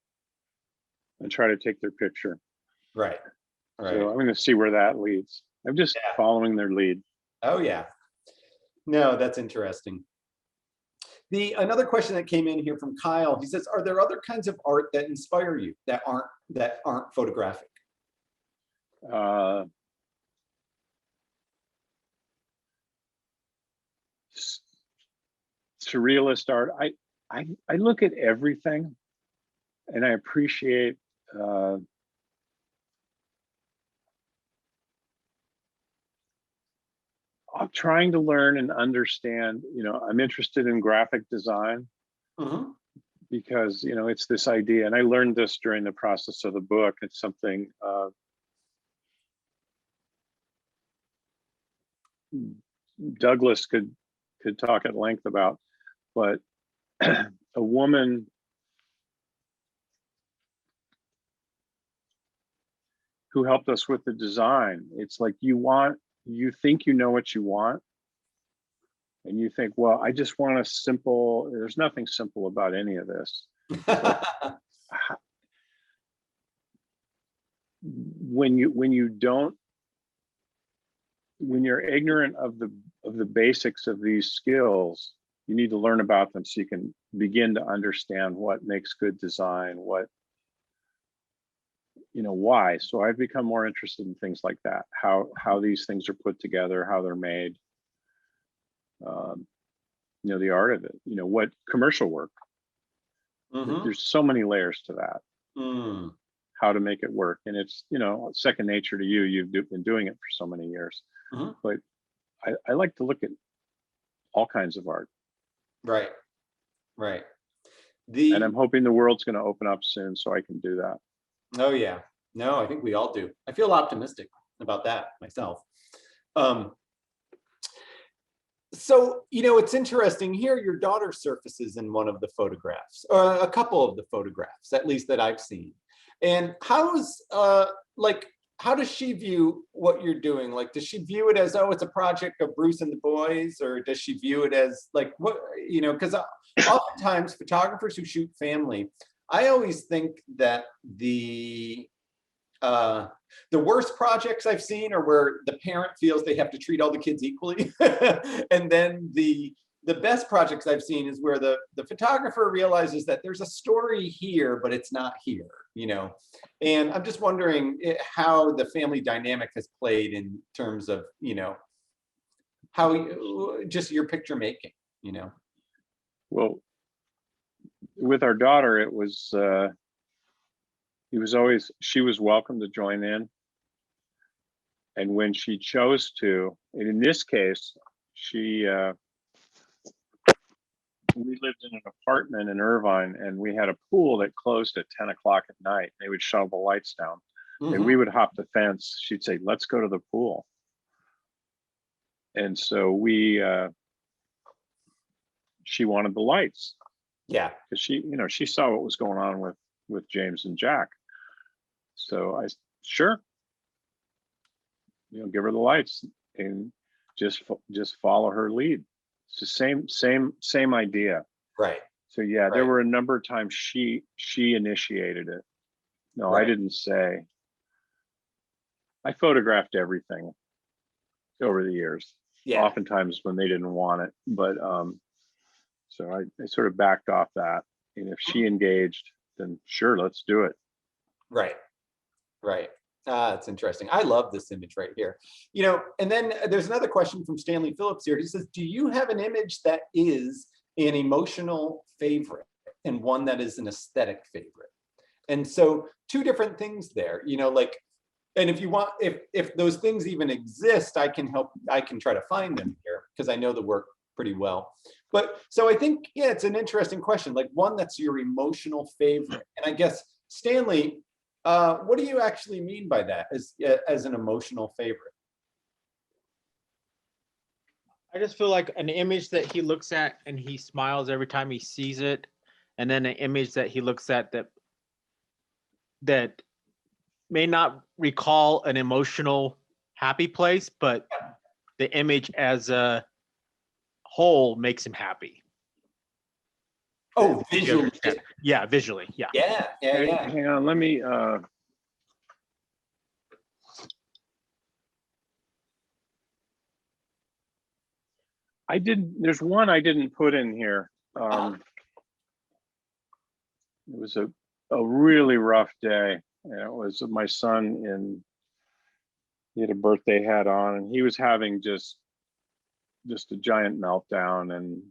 and try to take their picture. Right. Right. So I'm going to see where that leads. I'm just Yeah. following their lead. Oh yeah. No, that's interesting. Another question that came in here from Kyle, he says, are there other kinds of art that inspire you that aren't photographic? Uh, Surrealist art. I look at everything, and I appreciate. I'm trying to learn and understand. You know, I'm interested in graphic design Mm-hmm. because you know it's this idea, and I learned this during the process of the book. It's something Douglas could talk at length about, but a woman who helped us with the design. It's like you think you know what you want, and you think, well, I just want a simple. There's nothing simple about any of this. When you're ignorant of the basics of these skills, you need to learn about them so you can begin to understand what makes good design, what why. So I've become more interested in things like that, how these things are put together, how they're made, the art of it, what commercial work. Mm-hmm. There's so many layers to that. Mm. How to make it work, and it's second nature to you. You've been doing it for so many years. Mm-hmm. But I like to look at all kinds of art. Right. Right. And I'm hoping the world's going to open up soon so I can do that. Oh yeah. No, I think we all do. I feel optimistic about that myself. So, it's interesting here, your daughter surfaces in one of the photographs, or a couple of the photographs, at least that I've seen. And how does she view what you're doing? Like, does she view it as, oh, it's a project of Bruce and the boys? Or does she view it as like, what, because oftentimes photographers who shoot family, I always think that the worst projects I've seen are where the parent feels they have to treat all the kids equally. And then the best projects I've seen is where the photographer realizes that there's a story here, but it's not here, And I'm just wondering how the family dynamic has played in terms of, how just your picture making, Well, with our daughter, she was welcome to join in. And when she chose to, and in this case, we lived in an apartment in Irvine, and we had a pool that closed at 10 o'clock at night. They would shut all the lights down. Mm-hmm. And we would hop the fence. She'd say, let's go to the pool. And so she wanted the lights. Yeah. Because she saw what was going on with James and Jack. So sure, give her the lights and just follow her lead. It's the same idea. Right. So yeah, right. There were a number of times she initiated it. No, right. I didn't say. I photographed everything over the years. Yeah. Oftentimes when they didn't want it, but so I sort of backed off that. And if she engaged, then sure, let's do it. Right. Right. That's interesting. I love this image right here. And then there's another question from Stanley Phillips here. He says, do you have an image that is an emotional favorite and one that is an aesthetic favorite? And so two different things there, and if you want, if those things even exist, I can try to find them here because I know the work pretty well. But so I think, yeah, it's an interesting question, like one that's your emotional favorite. And I guess, Stanley, what do you actually mean by that as an emotional favorite? I just feel like an image that he looks at and he smiles every time he sees it, and then an image that he looks at that may not recall an emotional happy place, but the image as a whole makes him happy. Oh, visually. Yeah, visually. Yeah. Yeah, yeah, yeah. Hang on, let me, there's one I didn't put in here. It was a really rough day. And it was my son he had a birthday hat on, and he was having just a giant meltdown and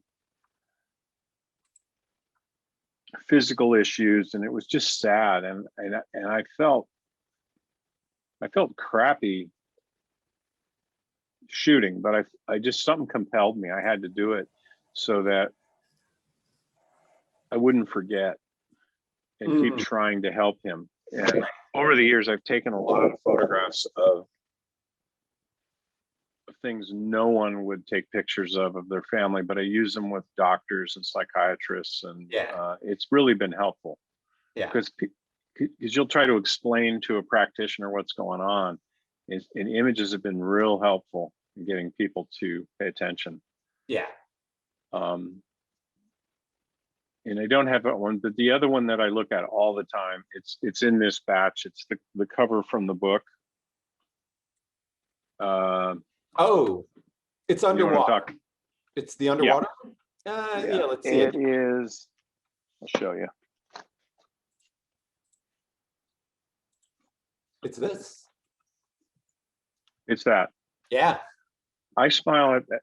physical issues, and it was just sad. And I felt crappy shooting, but I just, something compelled me. I had to do it so that I wouldn't forget and keep trying to help him. And over the years, I've taken a lot of photographs of things no one would take pictures of their family, but I use them with doctors and psychiatrists, and it's really been helpful. Yeah, because you'll try to explain to a practitioner what's going on, and images have been real helpful in getting people to pay attention. Yeah. And I don't have that one, but the other one that I look at all the time, it's in this batch. It's the cover from the book. Oh, it's underwater. Talk? It's the underwater. Yeah, let's see it. It is. I'll show you. It's this. It's that. Yeah. I smile at that.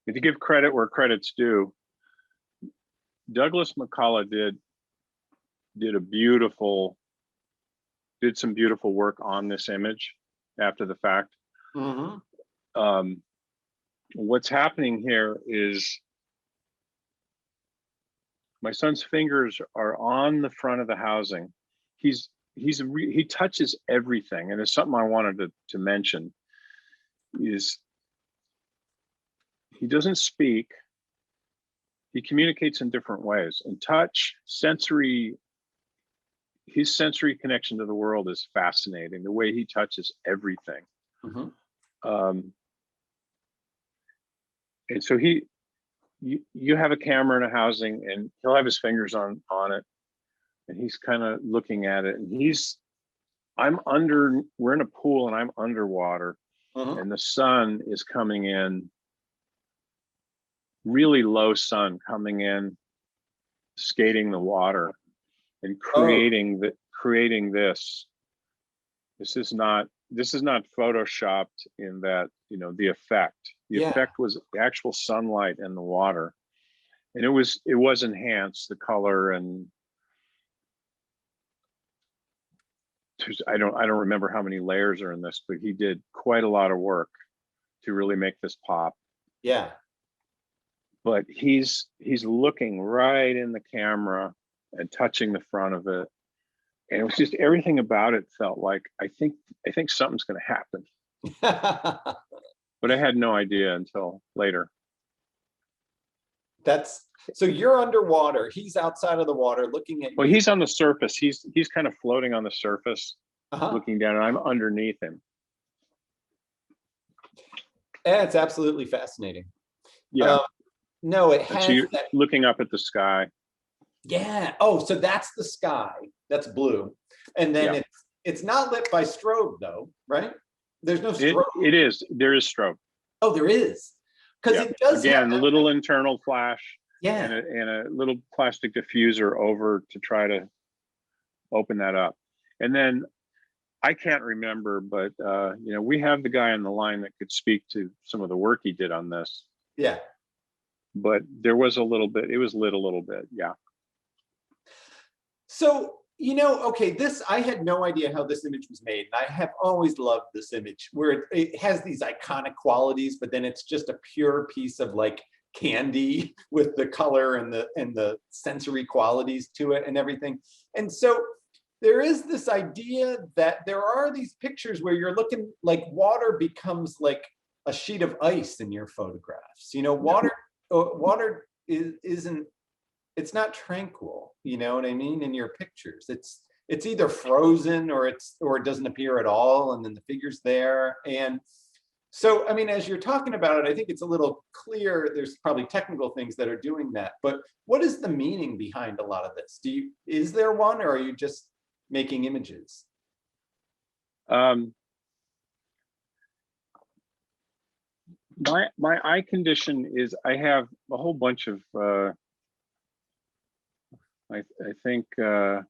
If you give credit where credit's due, Douglas McCullough did some beautiful work on this image after the fact. Mm-hmm. What's happening here is my son's fingers are on the front of the housing. He touches everything, and it's something I wanted to mention. Is he doesn't speak. He communicates in different ways. And touch, his sensory connection to the world is fascinating. The way he touches everything. Mm-hmm. And so you have a camera in a housing, and he'll have his fingers on it, and he's kind of looking at it, and we're in a pool and I'm underwater, and the sun is coming in, really low sun coming in, skating the water and creating this. This is not photoshopped in that, the effect. The effect was the actual sunlight and the water. And it was enhanced, the color, and I don't remember how many layers are in this, but he did quite a lot of work to really make this pop. Yeah. But he's looking right in the camera and touching the front of it. And it was just, everything about it felt like, I think something's going to happen. But I had no idea until later. So you're underwater. He's outside of the water looking at you. Well, he's on the surface. He's kind of floating on the surface, looking down, and I'm underneath him. It's absolutely fascinating. Yeah. No, it has. So you're looking up at the sky. Yeah. Oh, so that's the sky. That's blue. And then it's not lit by strobe though, right? There's no strobe. It is. There is strobe. Oh, there is. Because it does. Again, a little internal flash. Yeah. And a little plastic diffuser over to try to open that up. And then I can't remember, but we have the guy on the line that could speak to some of the work he did on this. Yeah. But there was a little bit, it was lit a little bit. Yeah. So, okay, I had no idea how this image was made. And I have always loved this image where it has these iconic qualities, but then it's just a pure piece of like candy with the color and the sensory qualities to it and everything. And so there is this idea that there are these pictures where you're looking like water becomes like a sheet of ice in your photographs. You know, water isn't, it's not tranquil, you know what I mean, in your pictures. It's either frozen or it doesn't appear at all, and then the figure's there. And so, I mean, as you're talking about it, I think it's a little clear. There's probably technical things that are doing that, but what is the meaning behind a lot of this? Is there one, or are you just making images? My eye condition is, I have a whole bunch of I think I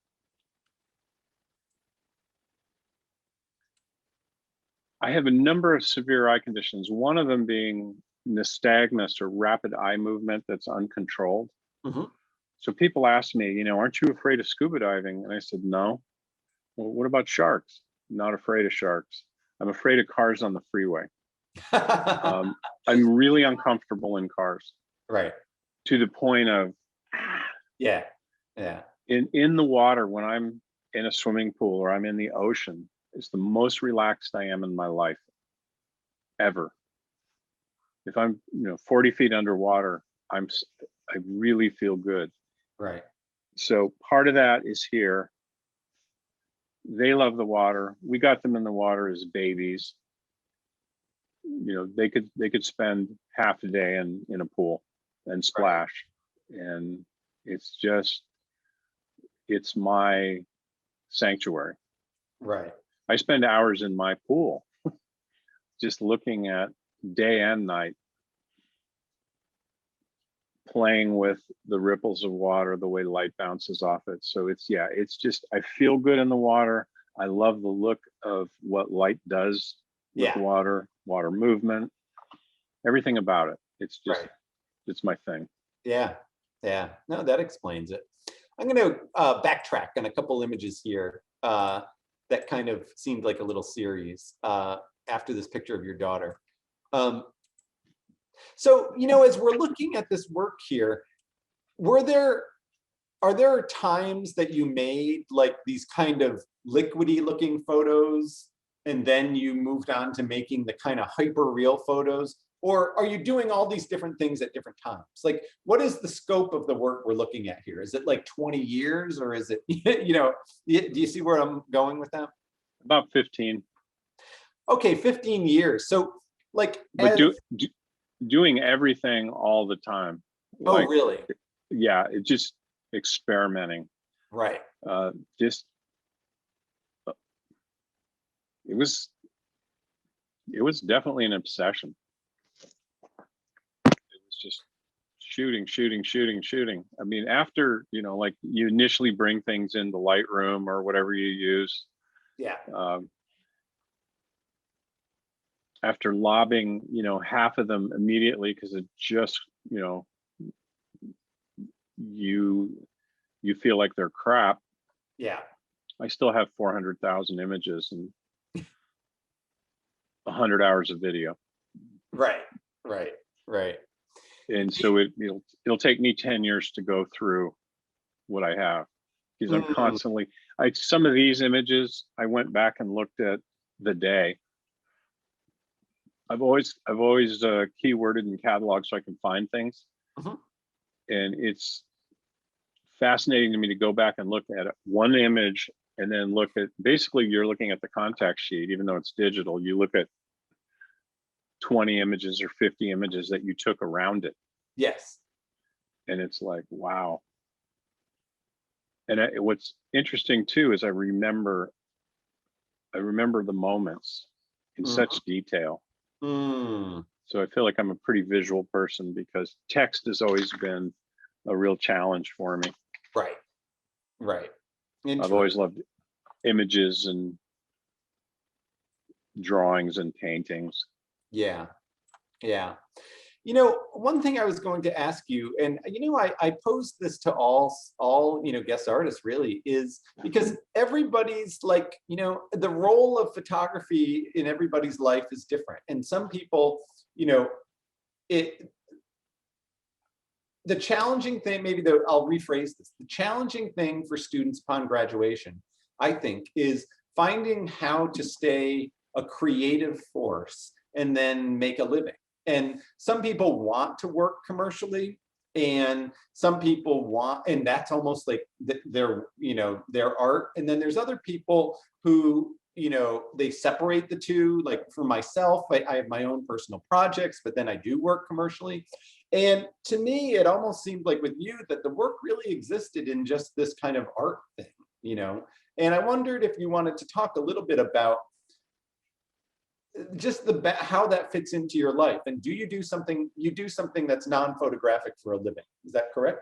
have a number of severe eye conditions, one of them being nystagmus, or rapid eye movement that's uncontrolled. Mhm. So people ask me, you know, aren't you afraid of scuba diving? And I said, no. Well, what about sharks? Not afraid of sharks. I'm afraid of cars on the freeway. I'm really uncomfortable in cars. Right. To the point of, Yeah. in the water, when I'm in a swimming pool or I'm in the ocean, it's the most relaxed I am in my life ever. If I'm, 40 feet underwater, I really feel good. Right. So part of that is here. They love the water. We got them in the water as babies. They could spend half a day in a pool and splash. And it's my sanctuary. Right. I spend hours in my pool just looking at day and night, playing with the ripples of water, the way light bounces off it. So it's just, I feel good in the water. I love the look of what light does with water movement, everything about it. It's just, it's my thing. Yeah. No, that explains it. I'm going to backtrack on a couple images here that kind of seemed like a little series after this picture of your daughter. So, as we're looking at this work here, are there times that you made like these kind of liquidy looking photos and then you moved on to making the kind of hyper real photos? Or are you doing all these different things at different times? Like, what is the scope of the work we're looking at here? Is it like 20 years, or is it, do you see where I'm going with that? About 15. Okay, 15 years. So like, but doing everything all the time. Oh, really? Yeah, it's just experimenting. Right. It was definitely an obsession. It was just shooting. I mean, after, like you initially bring things into Lightroom or whatever you use. Yeah. After lobbing, half of them immediately, because it just, you feel like they're crap. Yeah. I still have 400,000 images and 100 hours of video. Right. And so it'll take me 10 years to go through what I have, because I'm constantly, some of these images, I went back and looked at the day. I've always keyworded and cataloged so I can find things. And it's fascinating to me to go back and look at one image and then look at, basically you're looking at the contact sheet, even though it's digital, you look at 20 images or 50 images that you took around it. Yes. And it's like, wow. And what's interesting too is I remember the moments in such detail. So I feel like I'm a pretty visual person, because text has always been a real challenge for me. Right. I've always loved images and drawings and paintings. Yeah. One thing I was going to ask you, and I posed this to all guest artists really, is because everybody's like, the role of photography in everybody's life is different. And some people, the challenging thing, I'll rephrase this, the challenging thing for students upon graduation, I think, is finding how to stay a creative force and then make a living. And some people want to work commercially, and some people want, and that's almost like their, you know, their art. And then there's other people who, you know, they separate the two. Like for myself, I have my own personal projects, but then I do work commercially. And to me, it almost seemed like with you that the work really existed in just this kind of art thing, you know? And I wondered if you wanted to talk a little bit about just how that fits into your life. And do you do something that's non-photographic for a living? Is that correct?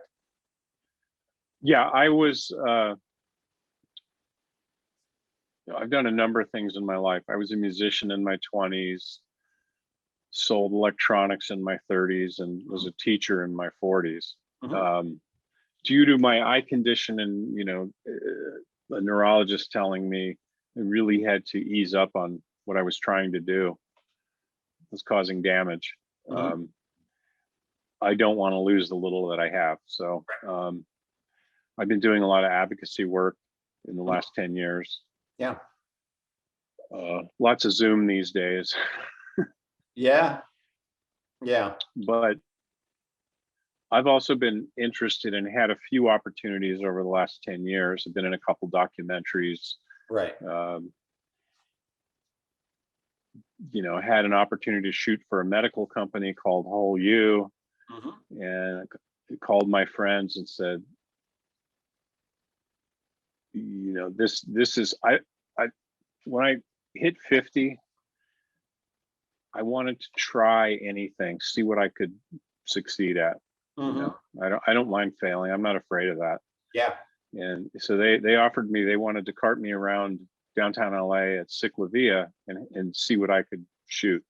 Yeah, I've done a number of things in my life. I was a musician in my 20s, sold electronics in my 30s, and was a teacher in my 40s. Due to my eye condition and, you know, a neurologist telling me I really had to ease up on what I was trying to do. It was causing damage. I don't want to lose the little that I have. So I've been doing a lot of advocacy work in the last 10 years. Yeah. Lots of Zoom these days. Yeah. Yeah. But I've also been interested and had a few opportunities over the last 10 years. I've been in a couple documentaries. Right. You know, had an opportunity to shoot for a medical company called Whole You, and I called my friends and said, you know, this is, I when I hit 50, I wanted to try anything, see what I could succeed at. You know, I don't mind failing. I'm not afraid of that. Yeah. And so they offered me, they wanted to cart me around downtown LA at Ciclavia and see what I could shoot.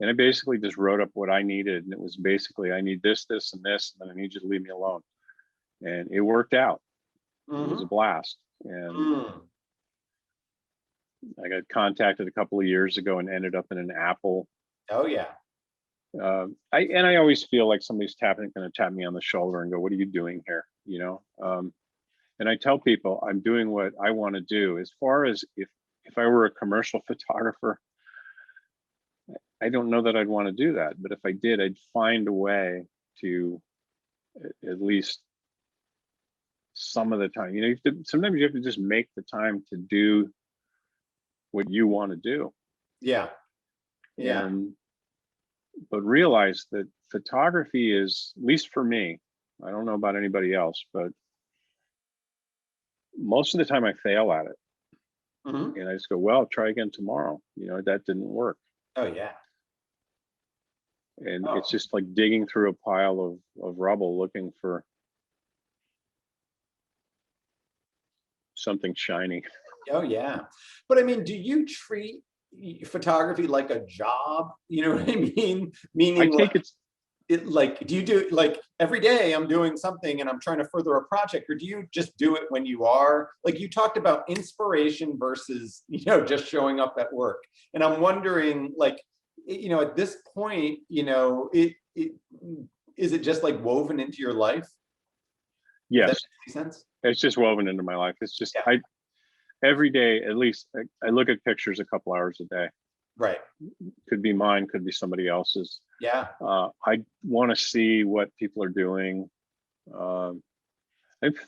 And I basically just wrote up what I needed. And it was basically, I need this, this, and this, and then I need you to leave me alone. And it worked out. It was a blast. And I got contacted a couple of years ago and ended up in an Apple. Oh yeah. I always feel like somebody's going to tap me on the shoulder and go, "What are you doing here?" You know. And I tell people I'm doing what I want to do. As far as if I were a commercial photographer, I don't know that I'd want to do that. But if I did, I'd find a way to at least some of the time. You know, sometimes you have to just make the time to do what you want to do. Yeah. Yeah. But realize that photography is, at least for me, I don't know about anybody else, but most of the time I fail at it. And I just go, well, try again tomorrow. You know, that didn't work. Oh yeah. And it's just like digging through a pile of rubble looking for something shiny. Oh yeah. But I mean, do you treat photography like a job? You know what I mean? Meaning I take do you do like every day I'm doing something and I'm trying to further a project, or do you just do it when you are, like you talked about inspiration versus, you know, just showing up at work. And I'm wondering, like, you know, at this point, you know, is it just like woven into your life? Yes. Does that make sense? It's just woven into my life. It's just, every day, at least I look at pictures a couple hours a day. Right. Could be mine, could be somebody else's. Yeah. I want to see what people are doing. I'm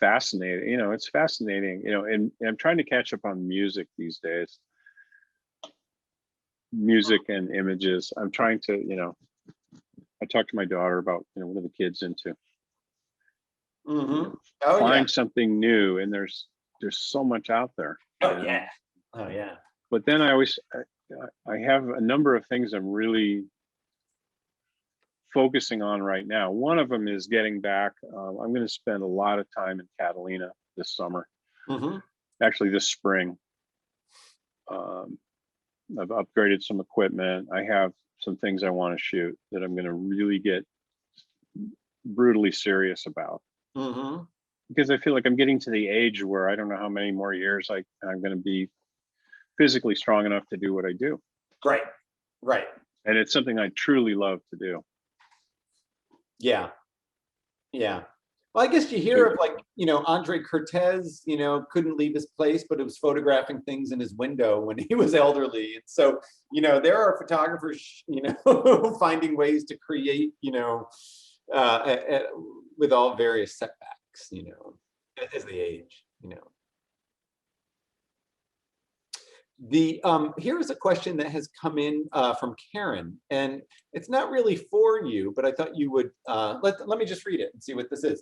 fascinated, you know, it's fascinating, you know, and I'm trying to catch up on music these days. Music and images. I'm trying to, you know, I talked to my daughter about, you know, what are the kids into? Find something new, and there's so much out there. Oh yeah. But then I have a number of things I'm really focusing on right now. One of them is getting back. I'm going to spend a lot of time in Catalina this summer. Actually, this spring. I've upgraded some equipment. I have some things I want to shoot that I'm going to really get brutally serious about. Because I feel like I'm getting to the age where I don't know how many more years I'm going to be physically strong enough to do what I do. Right. Right. And it's something I truly love to do. Yeah. Yeah. Well, I guess you hear of like, Andre Cortez, couldn't leave his place, but it was photographing things in his window when he was elderly. And so, there are photographers, finding ways to create, with all various setbacks, as they age. Here's a question that has come in from Karen, and it's not really for you, but I thought you would, let me just read it and see what this is.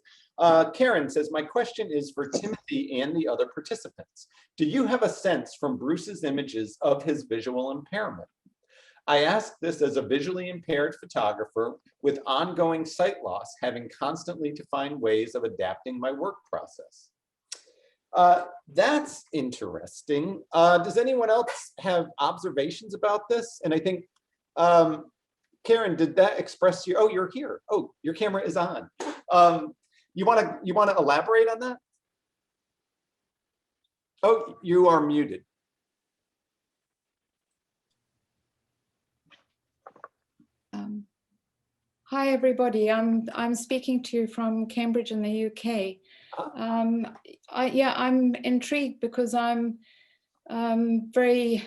Karen says, my question is for Timothy and the other participants. Do you have a sense from Bruce's images of his visual impairment? I ask this as a visually impaired photographer with ongoing sight loss, having constantly to find ways of adapting my work process. That's interesting. Does anyone else have observations about this? And I think, Karen, did that express you? Oh, you're here. Oh, your camera is on. You want to elaborate on that? Oh, you are muted. Hi, everybody. I'm speaking to you from Cambridge in the UK. I'm intrigued because I'm very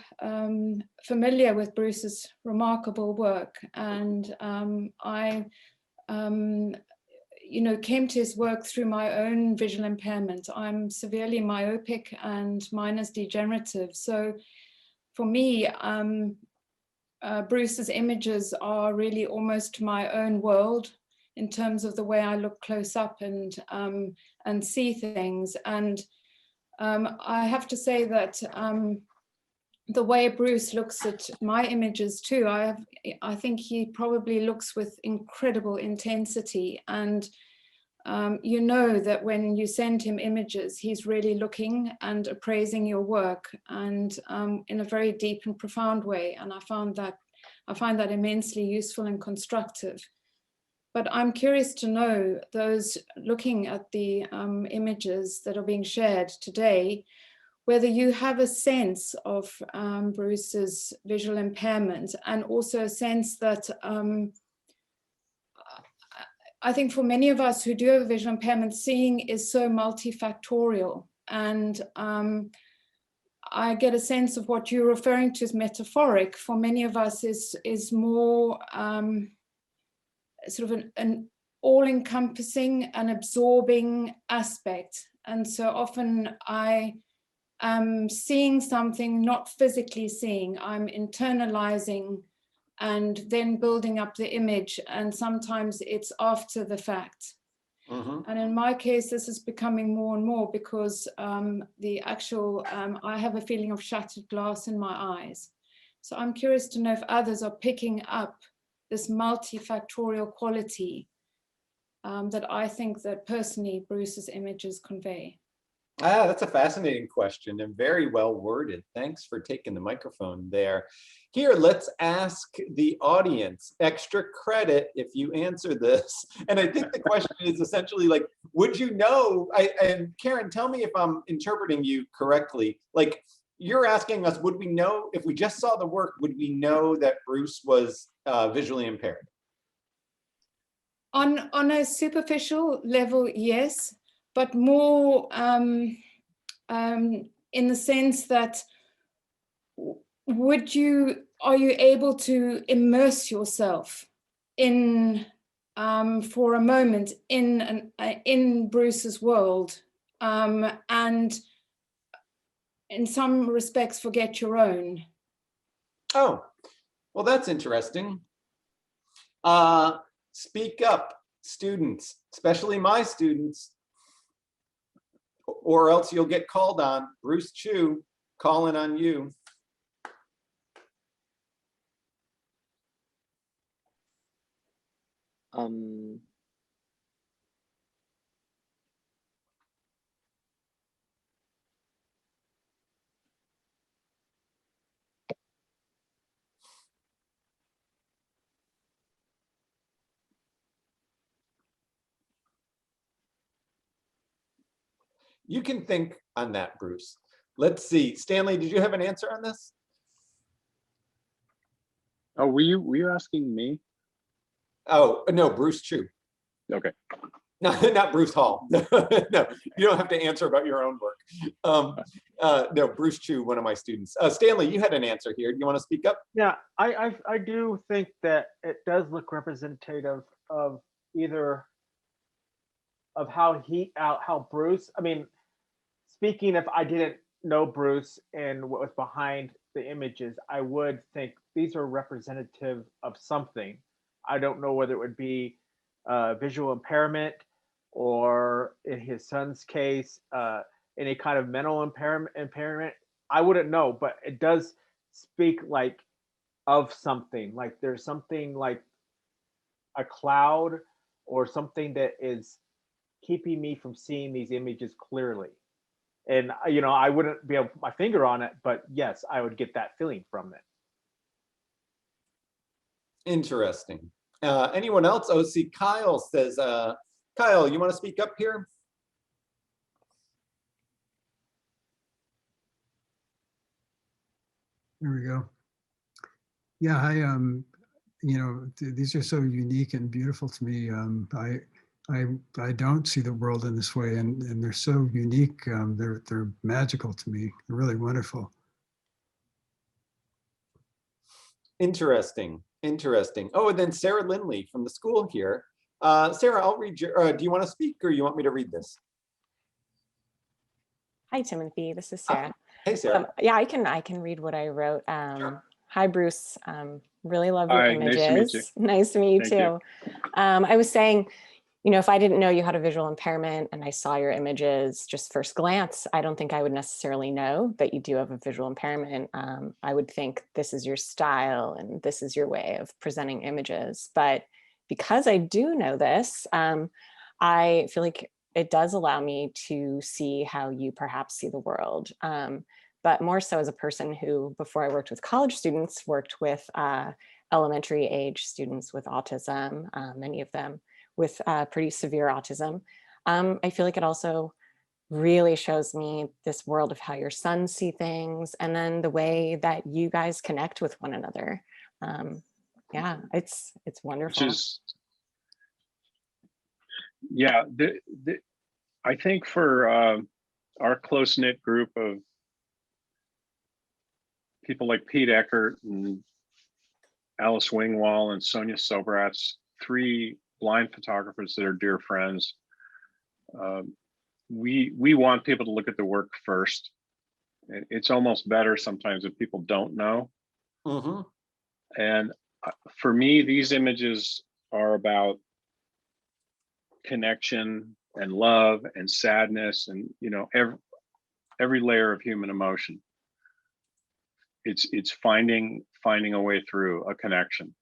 familiar with Bruce's remarkable work, and I came to his work through my own visual impairment. I'm severely myopic and mine is degenerative. So for me, Bruce's images are really almost my own world in terms of the way I look close up and see things. And I have to say that the way Bruce looks at my images too, I think he probably looks with incredible intensity. And that when you send him images, he's really looking and appraising your work, and in a very deep and profound way. And I find that immensely useful and constructive. But I'm curious to know, those looking at the images that are being shared today, whether you have a sense of Bruce's visual impairment, and also a sense that I think for many of us who do have a visual impairment, seeing is so multifactorial. And I get a sense of what you're referring to as metaphoric. For many of us is more sort of an all-encompassing and absorbing aspect. And so often I am seeing something, not physically seeing, I'm internalizing and then building up the image, and sometimes it's after the fact. Mm-hmm. And in my case, this is becoming more and more because I have a feeling of shattered glass in my eyes. So I'm curious to know if others are picking up this multifactorial quality that I think that personally Bruce's images convey. That's a fascinating question and very well worded. Thanks for taking the microphone there. Here, let's ask the audience extra credit if you answer this. And I think the question is essentially like, would you know, and Karen, tell me if I'm interpreting you correctly. Like, you're asking us, would we know, if we just saw the work, would we know that Bruce was visually impaired? On a superficial level, yes, but more in the sense that are you able to immerse yourself in for a moment in Bruce's world, and in some respects forget your own? Oh, well, that's interesting. Speak up, students, especially my students, or else you'll get called on. Bruce Chu, calling on you. You can think on that, Bruce. Let's see. Stanley, did you have an answer on this? Oh, were you asking me? Oh, no, Bruce Chu. Okay. No, not Bruce Hall. No, no, you don't have to answer about your own work. No, Bruce Chu, one of my students. Stanley, you had an answer here. Do you want to speak up? Yeah, I do think that it does look representative of either of how Bruce, I mean, speaking if I didn't know Bruce and what was behind the images, I would think these are representative of something. I don't know whether it would be visual impairment, or in his son's case, any kind of mental impairment. I wouldn't know, but it does speak like of something. Like there's something like a cloud or something that is keeping me from seeing these images clearly. And I wouldn't be able to put my finger on it, but yes, I would get that feeling from it. Interesting. Anyone else? Oh, see, Kyle says, Kyle, you want to speak up here? There we go. Yeah, these are so unique and beautiful to me. I don't see the world in this way, and they're so unique. They're magical to me. They're really wonderful. Interesting. Interesting. Oh, and then Sarah Lindley from the school here. Sarah, I'll read your, do you want to speak or you want me to read this? Hi, Timothy. This is Sarah. Hey, Sarah. Yeah, I can read what I wrote. Sure. Hi, Bruce. Really love your Hi, images. nice to meet you. Nice to meet you Thank too. I was saying, if I didn't know you had a visual impairment and I saw your images just first glance, I don't think I would necessarily know that you do have a visual impairment. I would think this is your style and this is your way of presenting images. But because I do know this, I feel like it does allow me to see how you perhaps see the world. But more so as a person who, before I worked with college students, worked with elementary age students with autism, many of them with pretty severe autism. I feel like it also really shows me this world of how your sons see things, and then the way that you guys connect with one another. Yeah, it's wonderful. Which is, yeah, I think for our close-knit group of people like Pete Eckert and Alice Wingwall and Sonia Sobratz, three blind photographers that are dear friends. We want people to look at the work first. It's almost better sometimes if people don't know. Mm-hmm. And for me, these images are about connection and love and sadness and every layer of human emotion. It's finding a way through a connection.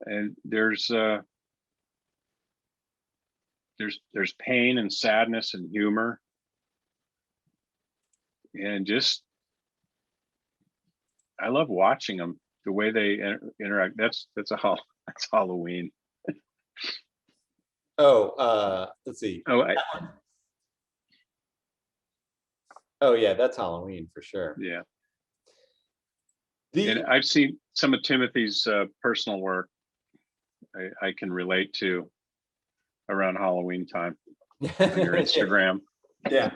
And there's pain and sadness and humor, and just I love watching them, the way they interact. That's Halloween. Oh, let's see. Oh, yeah, that's Halloween for sure. Yeah. And I've seen some of Timothy's personal work. I can relate to around Halloween time on your Instagram. Yeah.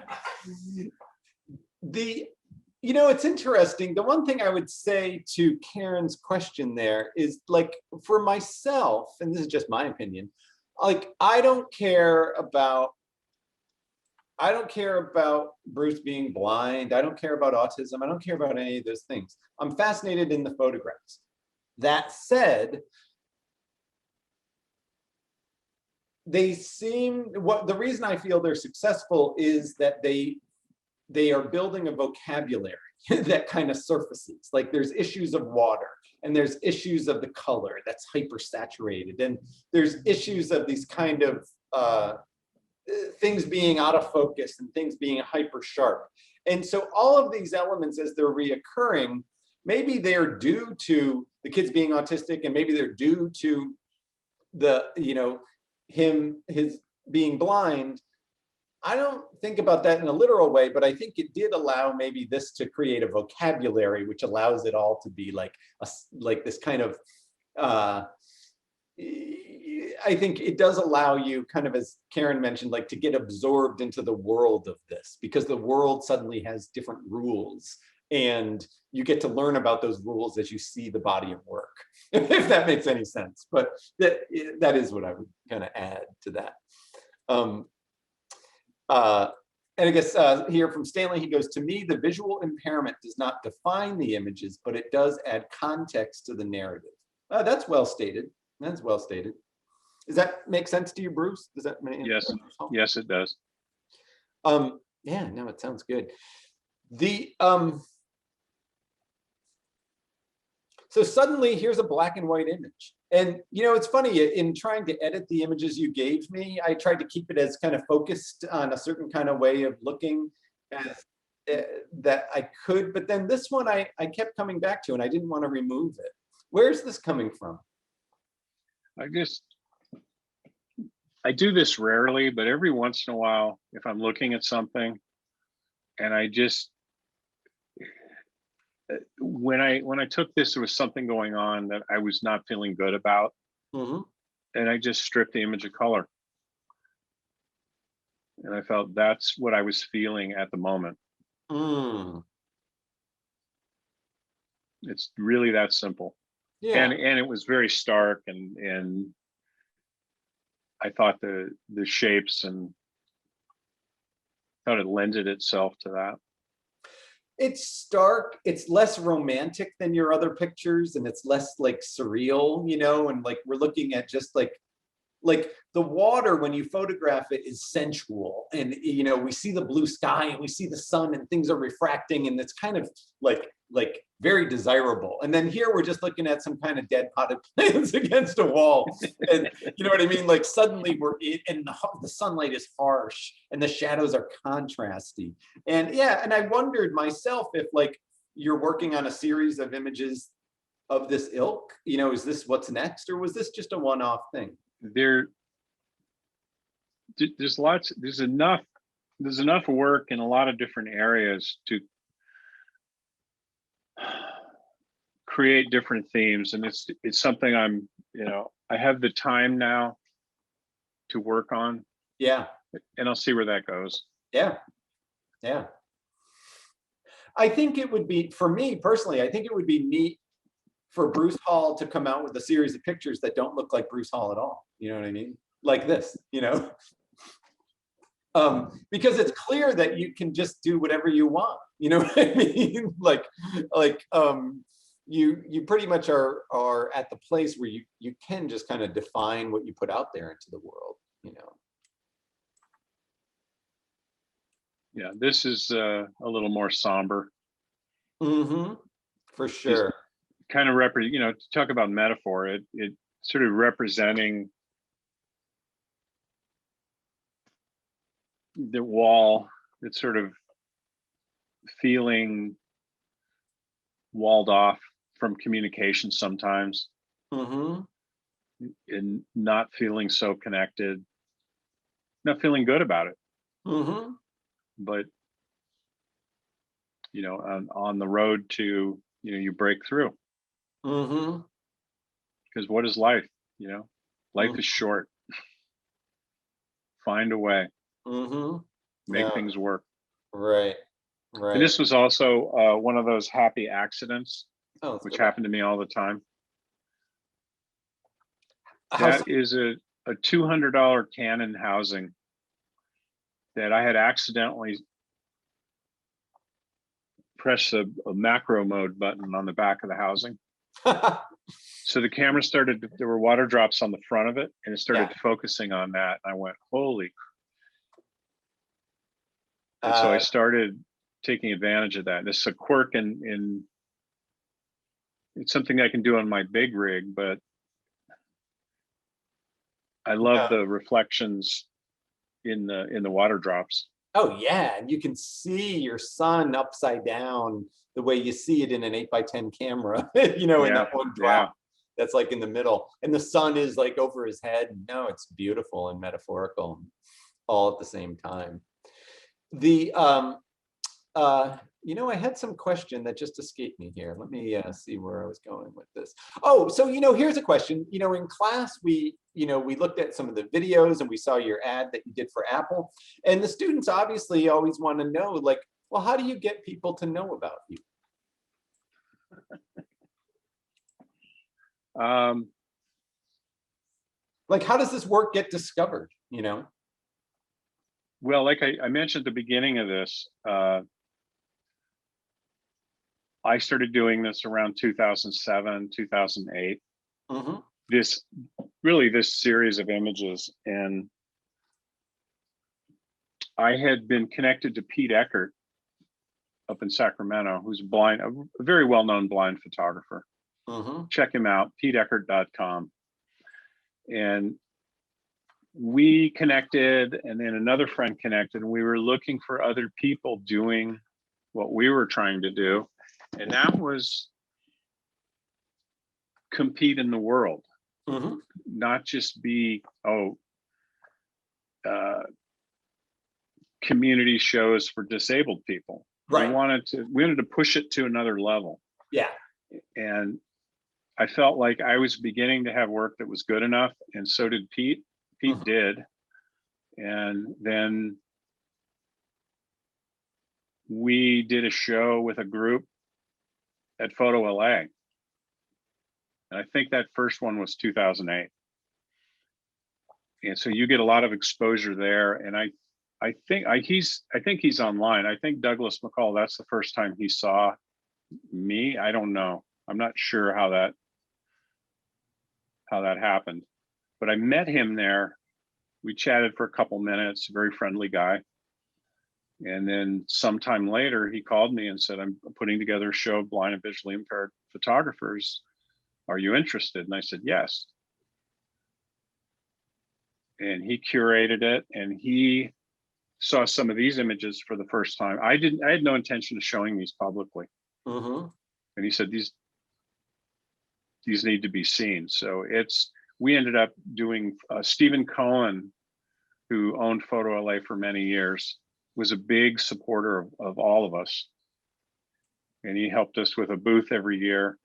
It's interesting. The one thing I would say to Karen's question there is, like, for myself, and this is just my opinion, like, I don't care about Bruce being blind. I don't care about autism. I don't care about any of those things. I'm fascinated in the photographs. That said, the reason I feel they're successful is that they are building a vocabulary that kind of surfaces. Like, there's issues of water, and there's issues of the color that's hypersaturated, and there's issues of these kind of things being out of focus and things being hyper sharp. And so all of these elements, as they're reoccurring, maybe they're due to the kids being autistic, and maybe they're due to his being blind. I don't think about that in a literal way, but I think it did allow maybe this to create a vocabulary which allows it all to be like this kind of I think it does allow you kind of, as Karen mentioned, like to get absorbed into the world of this, because the world suddenly has different rules and you get to learn about those rules as you see the body of work, if that makes any sense. But that is what I would kind of add to that. And I guess here from Stanley, he goes, to me, the visual impairment does not define the images, but it does add context to the narrative. That's well stated. That's well stated. Does that make sense to you, Bruce? Does that make Yes. Yes, it does. Yeah, no, it sounds good. So suddenly here's a black and white image. And it's funny, in trying to edit the images you gave me, I tried to keep it as kind of focused on a certain kind of way of looking as that I could, but then this one I kept coming back to and I didn't want to remove it. Where's this coming from? I do this rarely, but every once in a while, if I'm looking at something and I just, when I took this, there was something going on that I was not feeling good about. Mm-hmm. And I just stripped the image of color. And I felt that's what I was feeling at the moment. It's really that simple. Yeah. And it was very stark, and I thought the shapes and thought it lended itself to that. It's stark, it's less romantic than your other pictures, and it's less like surreal, and like we're looking at just like the water when you photograph it is sensual, and we see the blue sky and we see the sun and things are refracting, and it's kind of like very desirable. And then here we're just looking at some kind of dead potted plants against a wall, and you know what I mean, like suddenly we're in, and the sunlight is harsh and the shadows are contrasty. And yeah, and I wondered myself if like you're working on a series of images of this ilk, is this what's next, or was this just a one-off thing? There's enough work in a lot of different areas to create different themes, and it's something I'm I have the time now to work on. Yeah. And I'll see where that goes. Yeah. I think it would be, for me personally, I think it would be neat for Bruce Hall to come out with a series of pictures that don't look like Bruce Hall at all. You know what I mean? Like this, because it's clear that you can just do whatever you want. You know what I mean? You pretty much are at the place where you can just kind of define what you put out there into the world. Yeah, this is a little more somber. Mm-hmm. For sure. Just kind of to talk about metaphor, it sort of representing the wall. It's sort of feeling walled off from communication sometimes, Mm-hmm. and not feeling so connected, not feeling good about it. Mm-hmm. But on the road to you break through. Mm-hmm. Because what is life? Life Mm-hmm. is short. Find a way. Mm-hmm. Make things work. Right. And this was also one of those happy accidents, which happened to me all the time. That is a $200 Canon housing that I had accidentally pressed a macro mode button on the back of the housing. So the camera there were water drops on the front of it, and it started focusing on that. And I went, holy. And so I started taking advantage of that. This is a quirk in it's something I can do on my big rig, but I love the reflections in the water drops. Oh yeah, and you can see your sun upside down the way you see it in an 8x10 camera, in that one drop that's like in the middle, and the sun is like over his head. No, it's beautiful and metaphorical all at the same time. I had some question that just escaped me here. Let me see where I was going with this. Oh, so, here's a question. In class, we looked at some of the videos and we saw your ad that you did for Apple. And the students obviously always want to know, like, well, how do you get people to know about you? Like, how does this work get discovered, Well, like I mentioned at the beginning of this, I started doing this around 2007, 2008. Mm-hmm. This series of images, and I had been connected to Pete Eckert up in Sacramento, who's blind, a very well-known blind photographer. Mm-hmm. Check him out, peteeckert.com. And we connected, and then another friend connected, and we were looking for other people doing what we were trying to do. And that was compete in the world, Mm-hmm. not just be, community shows for disabled people. Right. We wanted to push it to another level. Yeah. And I felt like I was beginning to have work that was good enough, and so did Pete. Pete Mhm. did. And then we did a show with a group at Photo LA. And I think that first one was 2008. And so you get a lot of exposure there. And I think he's online. I think Douglas McCall, that's the first time he saw me. I don't know. I'm not sure how that happened. But I met him there. We chatted for a couple minutes, very friendly guy. And then sometime later, he called me and said, I'm putting together a show of blind and visually impaired photographers. Are you interested? And I said, yes. And he curated it, and he saw some of these images for the first time. I had no intention of showing these publicly. Mm-hmm. And he said, these need to be seen. So we ended up doing, Stephen Cohen, who owned Photo LA for many years, was a big supporter of all of us. And he helped us with a booth every year.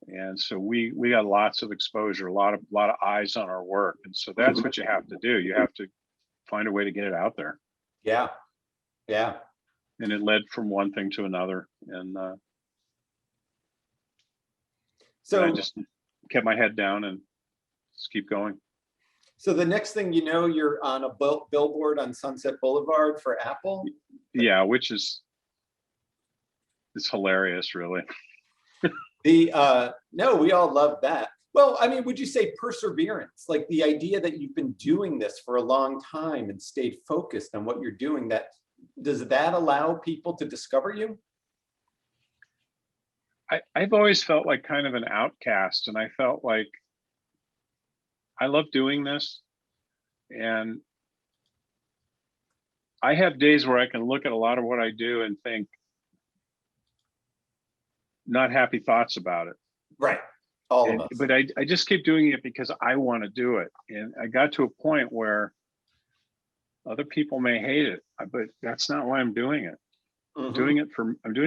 And so we got lots of exposure, a lot of eyes on our work. And so that's what you have to do. You have to find a way to get it out there. Yeah. Yeah. And it led from one thing to another. And So I just kept my head down and just keep going. So the next thing you know, you're on a billboard on Sunset Boulevard for Apple. Yeah, which is, it's hilarious, really. No, we all love that. Well, I mean, would you say perseverance, like the idea that you've been doing this for a long time and stayed focused on what you're doing, does that allow people to discover you? I've always felt like kind of an outcast, and I felt like I love doing this. And I have days where I can look at a lot of what I do and think not happy thoughts about it. Right. All of us. But I just keep doing it because I want to do it. And I got to a point where other people may hate it, but that's not why I'm doing it. Mhm. I'm doing it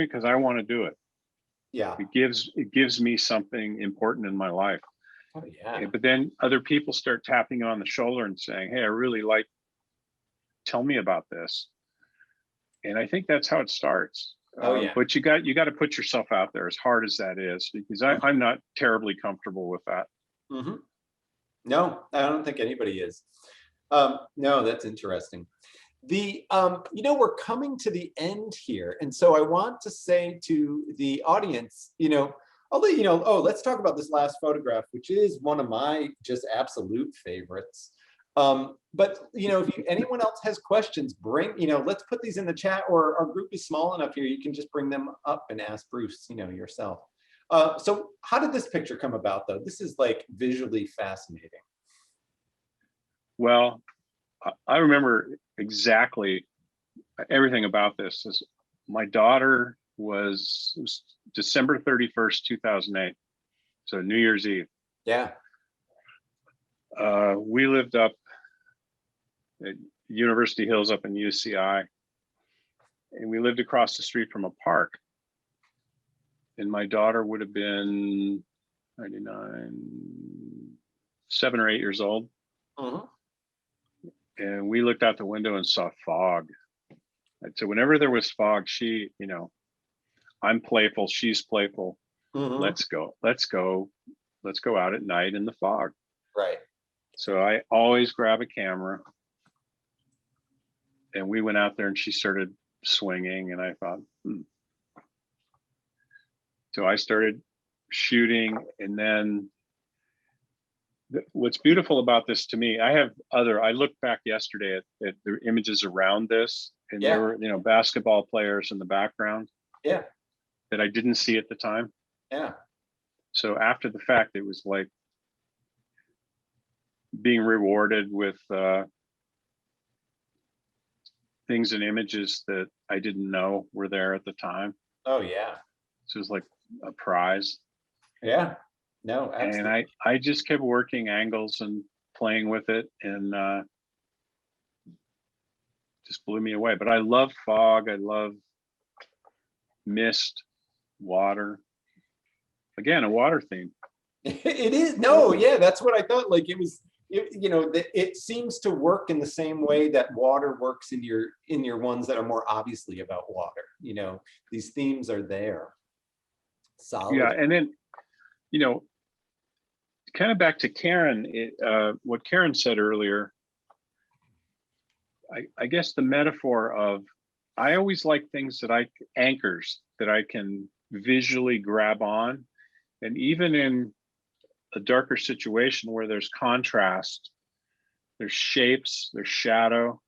because I want to do it. Yeah. It gives me something important in my life. Oh, yeah. But then other people start tapping you on the shoulder and saying, hey, I really tell me about this. And I think that's how it starts. Oh, yeah. But you got to put yourself out there, as hard as that is, because I'm not terribly comfortable with that. Mm-hmm. No, I don't think anybody is. No, that's interesting. We're coming to the end here. And so I want to say to the audience, I'll let you know, let's talk about this last photograph, which is one of my just absolute favorites. But if anyone else has questions, let's put these in the chat, or our group is small enough here, you can just bring them up and ask Bruce, yourself. So how did this picture come about, though? This is like visually fascinating. Well, I remember exactly everything about this. My daughter was December 31st, 2008. So New Year's Eve. Yeah. We lived up at University Hills up in UCI. and we lived across the street from a park. And my daughter would have been 99, 7 or 8 years old. Mhm. And we looked out the window and saw fog. And so whenever there was fog, she, you know, I'm playful, she's playful. Mhm. Let's go out at night in the fog. Right. So I always grab a camera, and we went out there and she started swinging, and I thought, So I started shooting, and then what's beautiful about this to me, I looked back yesterday at the images around this, and Yeah. there were, you know, basketball players in the background Yeah. that I didn't see at the time. Yeah. So after the fact, it was like being rewarded with things and images that I didn't know were there at the time. Oh yeah. So it was like a prize. Yeah. No, absolutely. And I just kept working angles and playing with it, and just blew me away. But I love fog. I love mist, water. Again, a water theme. It is. No, yeah, that's what I thought. Like it seems to work in the same way that water works in your ones that are more obviously about water. You know, these themes are there. Solid. Yeah, and then, you know, kind of back to Karen, what Karen said earlier, I guess the metaphor of, I always like things anchors that I can visually grab on. And even in a darker situation where there's contrast, there's shapes, there's shadow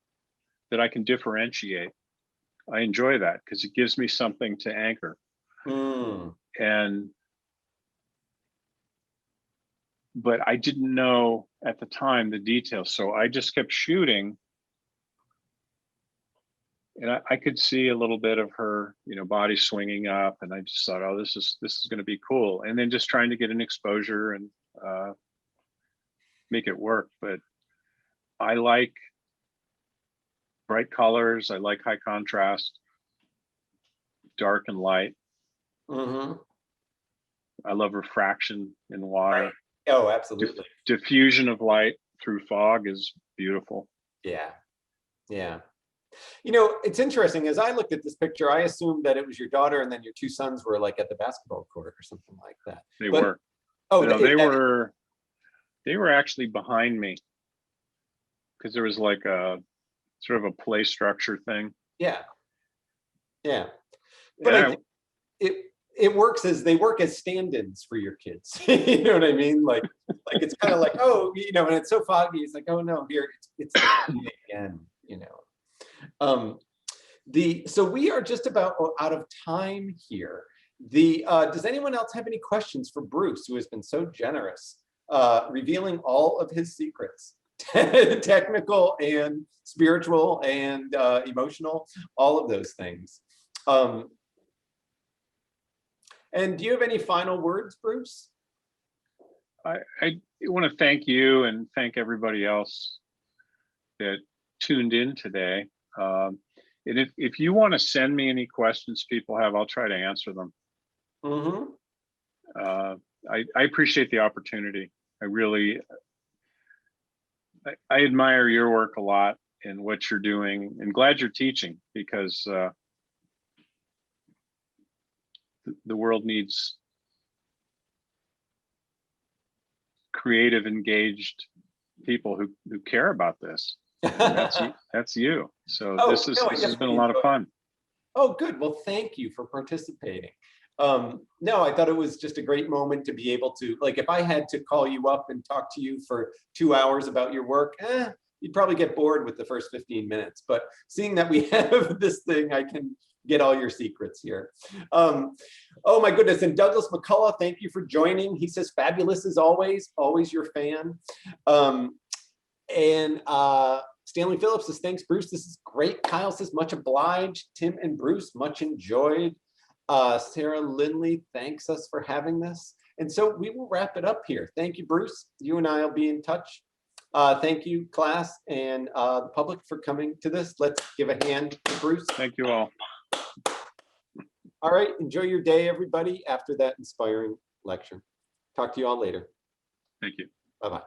that I can differentiate. I enjoy that because it gives me something to anchor. But I didn't know at the time the details, so I just kept shooting, and I could see a little bit of her, you know, body swinging up, and I just thought, oh, this is going to be cool. And then just trying to get an exposure and make it work. But I like bright colors. I like high contrast, dark and light. I love refraction in water. Right. Oh, absolutely. Diffusion of light through fog is beautiful. Yeah. Yeah. You know, it's interesting. As I looked at this picture, I assumed that it was your daughter and then your two sons were like at the basketball court or something like that. They were. Oh, no, they were actually behind me, because there was like a sort of a play structure thing. Yeah. Yeah. But I think it works as they work as stand-ins for your kids. You know what I mean? Like it's kind of like, oh, you know, and it's so foggy. It's like, oh no, here it's again, you know. So we are just about out of time here. Does anyone else have any questions for Bruce, who has been so generous, revealing all of his secrets, technical and spiritual and emotional, all of those things. And do you have any final words, Bruce? I want to thank you and thank everybody else that tuned in today. And if you want to send me any questions people have, I'll try to answer them. I appreciate the opportunity. I really, I admire your work a lot and what you're doing, and glad you're teaching, because the world needs creative, engaged people who care about this. And that's you. So this has been a lot of fun. Oh, good. Well, thank you for participating. No, I thought it was just a great moment to be able to, like, if I had to call you up and talk to you for 2 hours about your work, you'd probably get bored with the first 15 minutes. But seeing that we have this thing, I can get all your secrets here. Oh my goodness. And Douglas McCullough, thank you for joining. He says, fabulous as always your fan. And Stanley Phillips says, thanks, Bruce. This is great. Kyle says, much obliged. Tim and Bruce, much enjoyed. Sarah Lindley thanks us for having this. And so we will wrap it up here. Thank you, Bruce. You and I will be in touch. Thank you, class, and the public for coming to this. Let's give a hand to Bruce. Thank you all. All right, enjoy your day, everybody, after that inspiring lecture. Talk to you all later. Thank you. Bye-bye.